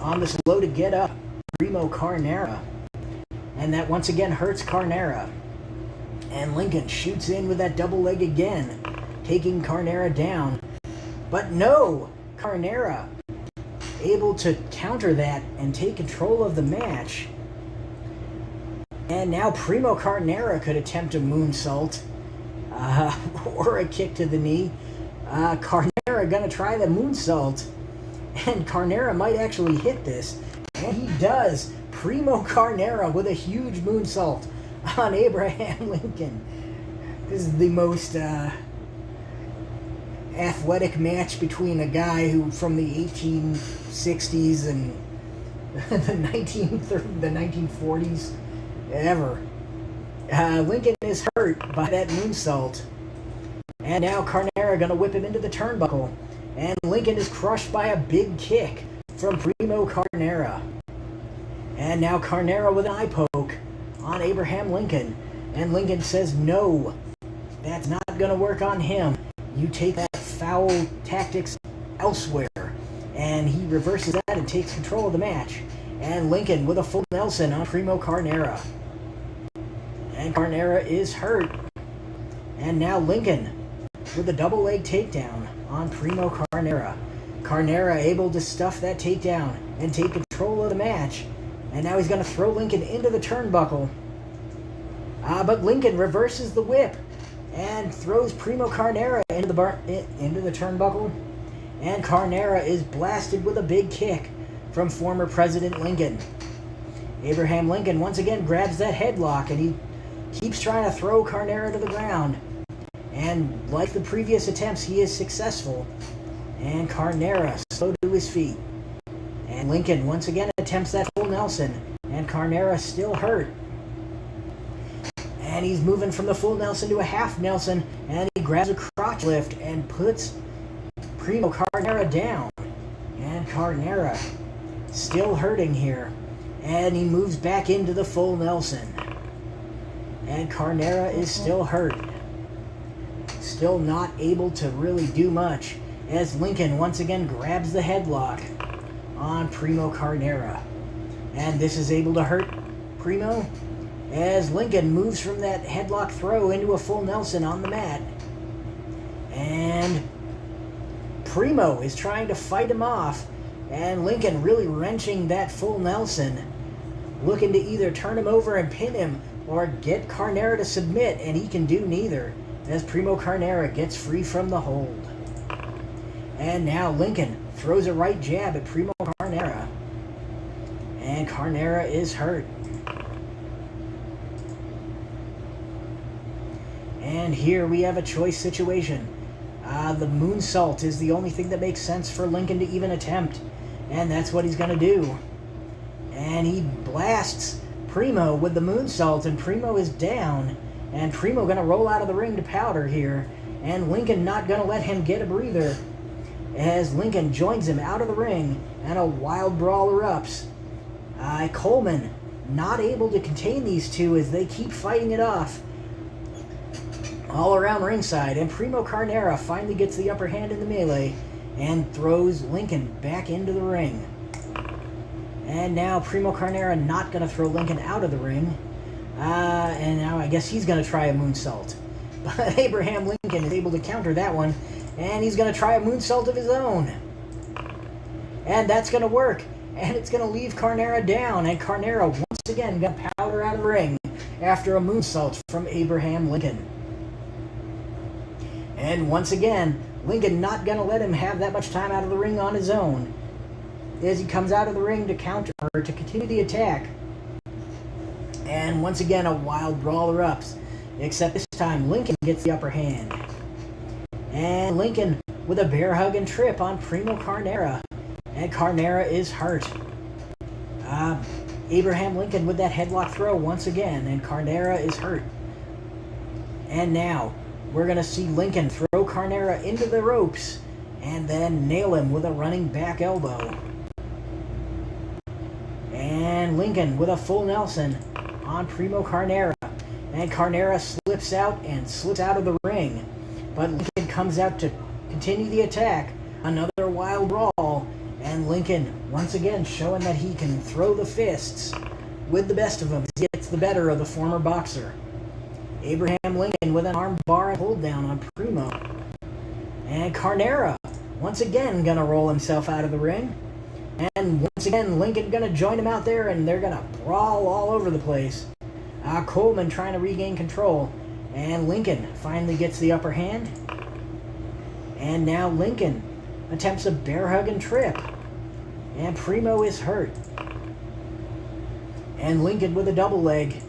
on the slow to get up Primo Carnera. And that once again hurts Carnera. And Lincoln shoots in with that double leg again, taking Carnera down. But no! Carnera able to counter that and take control of the match. And now Primo Carnera could attempt a moonsault or a kick to the knee. Carnera gonna try the moonsault, and Carnera might actually hit this, and he does. Primo Carnera with a huge moonsault on Abraham Lincoln. This is the most athletic match between a guy who from the 1860s and the 1940s ever. Lincoln is hurt by that moonsault, and now Carnera gonna whip him into the turnbuckle, and Lincoln is crushed by a big kick from Primo Carnera. And now Carnera with an eye poke on Abraham Lincoln, and Lincoln says no, that's not gonna work on him. You take that foul tactics elsewhere. And he reverses that and takes control of the match. And Lincoln with a full Nelson on Primo Carnera. And Carnera is hurt. And now Lincoln with a double leg takedown on Primo Carnera. Carnera able to stuff that takedown and take control of the match. And now he's going to throw Lincoln into the turnbuckle. But Lincoln reverses the whip and throws Primo Carnera into the turnbuckle. And Carnera is blasted with a big kick from former President Lincoln. Abraham Lincoln once again grabs that headlock, and he keeps trying to throw Carnera to the ground. And like the previous attempts, he is successful. And Carnera slow to his feet. And Lincoln once again attempts that full Nelson, and Carnera still hurt. And he's moving from the full Nelson to a half Nelson, and he grabs a crotch lift and puts Primo Carnera down. And Carnera still hurting here, and he moves back into the full Nelson. And Carnera is still hurt. Still not able to really do much, as Lincoln once again grabs the headlock on Primo Carnera. And this is able to hurt Primo, as Lincoln moves from that headlock throw into a full Nelson on the mat. And Primo is trying to fight him off, and Lincoln really wrenching that full Nelson, looking to either turn him over and pin him or get Carnera to submit, and he can do neither, as Primo Carnera gets free from the hold. And now Lincoln throws a right jab at Primo Carnera, and Carnera is hurt. And here we have a choice situation. The moonsault is the only thing that makes sense for Lincoln to even attempt, and that's what he's going to do. And he blasts Primo with the moonsault, and Primo is down, and Primo going to roll out of the ring to powder here, and Lincoln not going to let him get a breather, as Lincoln joins him out of the ring, and a wild brawl erupts. Coleman not able to contain these two as they keep fighting it off all around ringside, and Primo Carnera finally gets the upper hand in the melee and throws Lincoln back into the ring. And now Primo Carnera not going to throw Lincoln out of the ring, and now I guess he's going to try a moonsault. But Abraham Lincoln is able to counter that one, and he's going to try a moonsault of his own. And that's going to work, and it's going to leave Carnera down, and Carnera once again got powder out of the ring after a moonsault from Abraham Lincoln. And once again, Lincoln not going to let him have that much time out of the ring on his own, as he comes out of the ring to counter, or to continue the attack. And once again, a wild brawl erupts, except this time Lincoln gets the upper hand. And Lincoln with a bear hug and trip on Primo Carnera, and Carnera is hurt. Abraham Lincoln with that headlock throw once again, and Carnera is hurt. And now we're going to see Lincoln throw Carnera into the ropes and then nail him with a running back elbow. And Lincoln with a full Nelson on Primo Carnera, and Carnera slips out and slips out of the ring, but Lincoln comes out to continue the attack. Another wild brawl. And Lincoln, once again, showing that he can throw the fists with the best of them. He gets the better of the former boxer. Abraham Lincoln with an arm bar and hold down on Primo. And Carnera, once again, gonna roll himself out of the ring. And once again, Lincoln gonna join him out there, and they're gonna brawl all over the place. Coleman trying to regain control. And Lincoln finally gets the upper hand. And now Lincoln attempts a bear hug and trip. And Primo is hurt. And Lincoln with a double leg.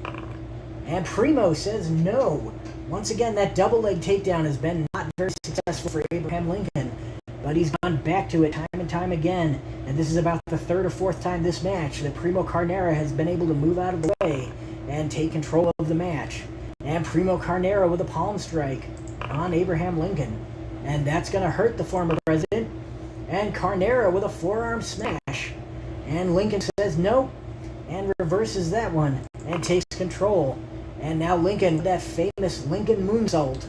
And Primo says no. Once again, that double leg takedown has been not very successful for Abraham Lincoln. But he's gone back to it time and time again. And this is about the third or fourth time this match that Primo Carnera has been able to move out of the way and take control of the match. And Primo Carnera with a palm strike on Abraham Lincoln. And that's going to hurt the former president. And Carnera with a forearm smash. And Lincoln says no. And reverses that one. And takes control. And now Lincoln with that famous Lincoln moonsault.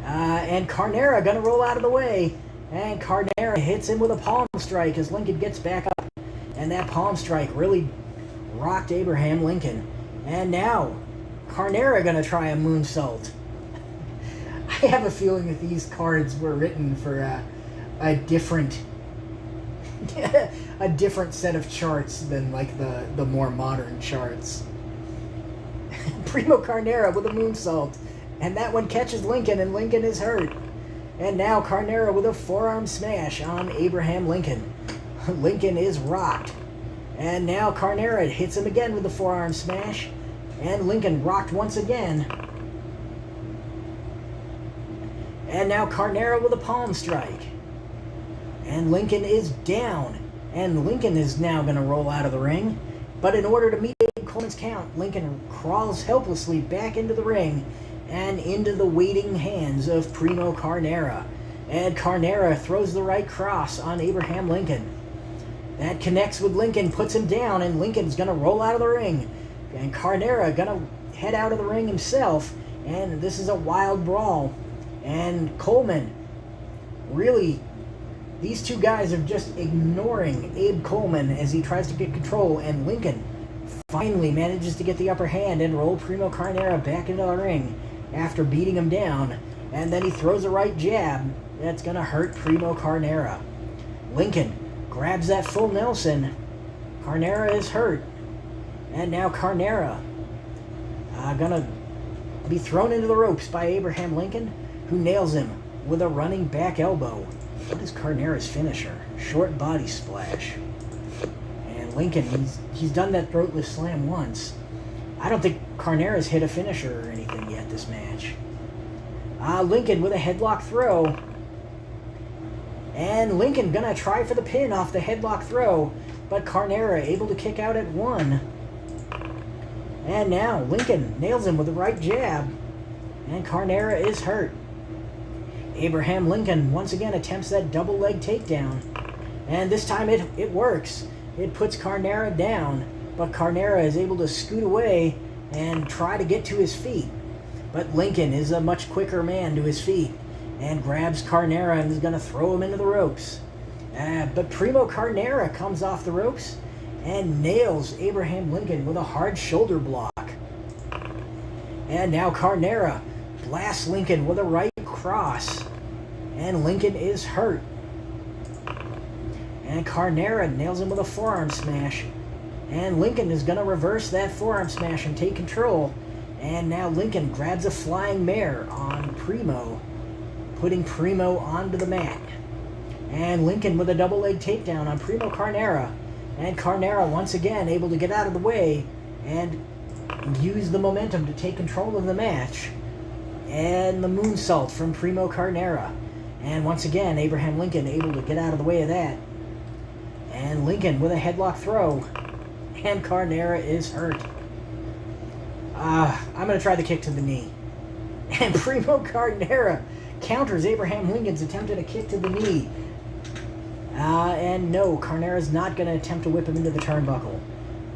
And Carnera going to roll out of the way. And Carnera hits him with a palm strike as Lincoln gets back up. And that palm strike really rocked Abraham Lincoln. And now Carnera going to try a moonsault. I have a feeling that these cards were written for a different a different set of charts than like the more modern charts. Primo Carnera with a moonsault, and that one catches Lincoln, and Lincoln is hurt. And now Carnera with a forearm smash on Abraham Lincoln. Lincoln is rocked. And now Carnera hits him again with the forearm smash, and Lincoln rocked once again. And now Carnera with a palm strike. And Lincoln is down. And Lincoln is now going to roll out of the ring. But in order to meet Abe Coleman's count, Lincoln crawls helplessly back into the ring and into the waiting hands of Primo Carnera. And Carnera throws the right cross on Abraham Lincoln. That connects with Lincoln, puts him down, and Lincoln's going to roll out of the ring. And Carnera going to head out of the ring himself. And this is a wild brawl. And Coleman, really, these two guys are just ignoring Abe Coleman as he tries to get control, and Lincoln finally manages to get the upper hand and roll Primo Carnera back into the ring after beating him down. And then he throws a right jab that's going to hurt Primo Carnera. Lincoln grabs that full Nelson. Carnera is hurt. And now Carnera going to be thrown into the ropes by Abraham Lincoln, who nails him with a running back elbow. What is Carnera's finisher? Short body splash. And Lincoln, he's done that throatless slam once. I don't think Carnera's hit a finisher or anything yet this match. Lincoln with a headlock throw. And Lincoln gonna try for the pin off the headlock throw, but Carnera able to kick out at one. And now Lincoln nails him with the right jab. And Carnera is hurt. Abraham Lincoln once again attempts that double leg takedown. And this time it works. It puts Carnera down, but Carnera is able to scoot away and try to get to his feet. But Lincoln is a much quicker man to his feet and grabs Carnera and is going to throw him into the ropes. But Primo Carnera comes off the ropes and nails Abraham Lincoln with a hard shoulder block. And now Carnera blasts Lincoln with a right cross, and Lincoln is hurt. And Carnera nails him with a forearm smash, and Lincoln is going to reverse that forearm smash and take control. And now Lincoln grabs a flying mare on Primo, putting Primo onto the mat. And Lincoln with a double leg takedown on Primo Carnera, and Carnera once again able to get out of the way and use the momentum to take control of the match. And the moonsault from Primo Carnera. And once again, Abraham Lincoln able to get out of the way of that. And Lincoln with a headlock throw. And Carnera is hurt. I'm going to try the kick to the knee. And Primo Carnera counters Abraham Lincoln's attempt at a kick to the knee. And no, Carnera's not going to attempt to whip him into the turnbuckle.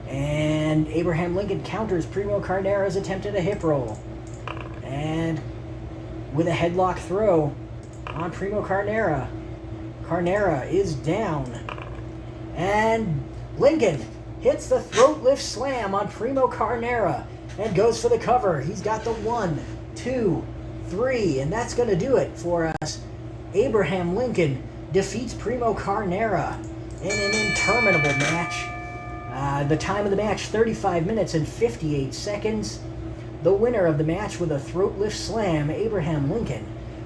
And Abraham Lincoln counters Primo Carnera's attempt at a hip roll. And with a headlock throw, on Primo Carnera. Carnera is down. And Lincoln hits the throat lift slam on Primo Carnera and goes for the cover. He's got the 1, 2, 3, and that's going to do it for us. Abraham Lincoln defeats Primo Carnera in an interminable match. The time of the match, 35 minutes and 58 seconds. The winner of the match with a throat lift slam, Abraham Lincoln.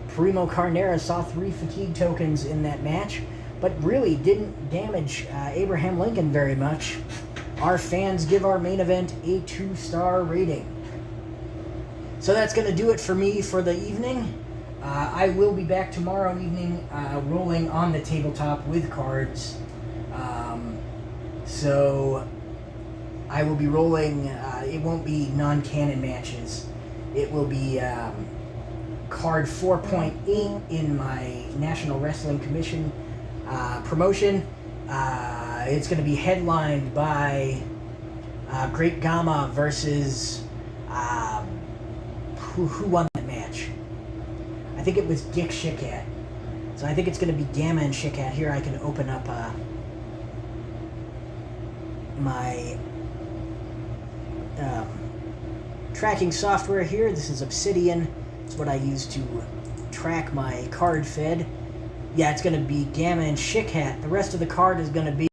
Primo Carnera saw 3 fatigue tokens in that match, but really didn't damage Abraham Lincoln very much. Our fans give our main event a 2-star rating. So that's going to do it for me for the evening. I will be back tomorrow evening rolling on the tabletop with cards. So I will be rolling, it won't be non-canon matches. It will be card 4.8 in my National Wrestling Commission promotion. It's going to be headlined by Great Gama versus who won that match? I think it was Dick Shitcat. So I think it's going to be Gamma and Shitcat. Here I can open up my tracking software here. This is Obsidian. It's what I use to track my card fed. Yeah, it's going to be Gamma and Shitcat. The rest of the card is going to be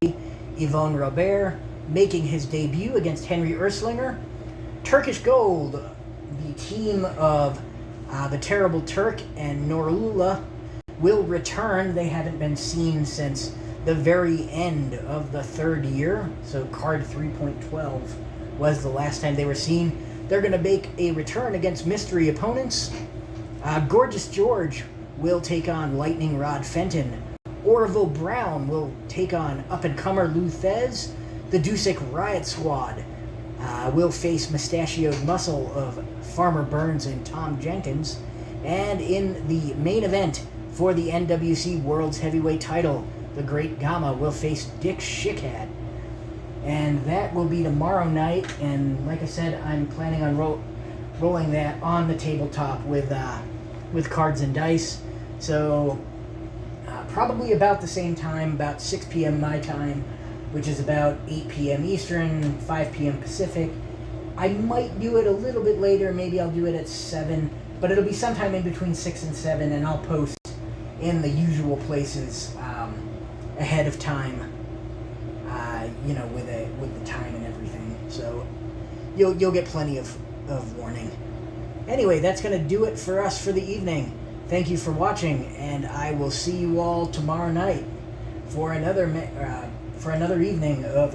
Yvonne Robert making his debut against Henry Urslinger. Turkish Gold, the team of the Terrible Turk and Norlula, will return. They haven't been seen since the very end of the 3rd year. So card 3.12 was the last time they were seen. They're going to make a return against mystery opponents. Gorgeous George will take on Lightning Rod Fenton. Orville Brown will take on up-and-comer Lou Thez. The Dusek Riot Squad will face Mustachioed Muscle of Farmer Burns and Tom Jenkins. And in the main event for the NWC World's Heavyweight title, the Great Gama will face Dick Shitcat. And that will be tomorrow night. And like I said, I'm planning on rolling that on the tabletop with cards and dice. So probably about the same time, about 6 p.m. my time, which is about 8 p.m. Eastern, 5 p.m. Pacific. I might do it a little bit later. Maybe I'll do it at 7, but it'll be sometime in between 6 and 7, and I'll post in the usual places ahead of time, with the time and everything. So you'll get plenty of warning. Anyway, that's going to do it for us for the evening. Thank you for watching, and I will see you all tomorrow night for another evening of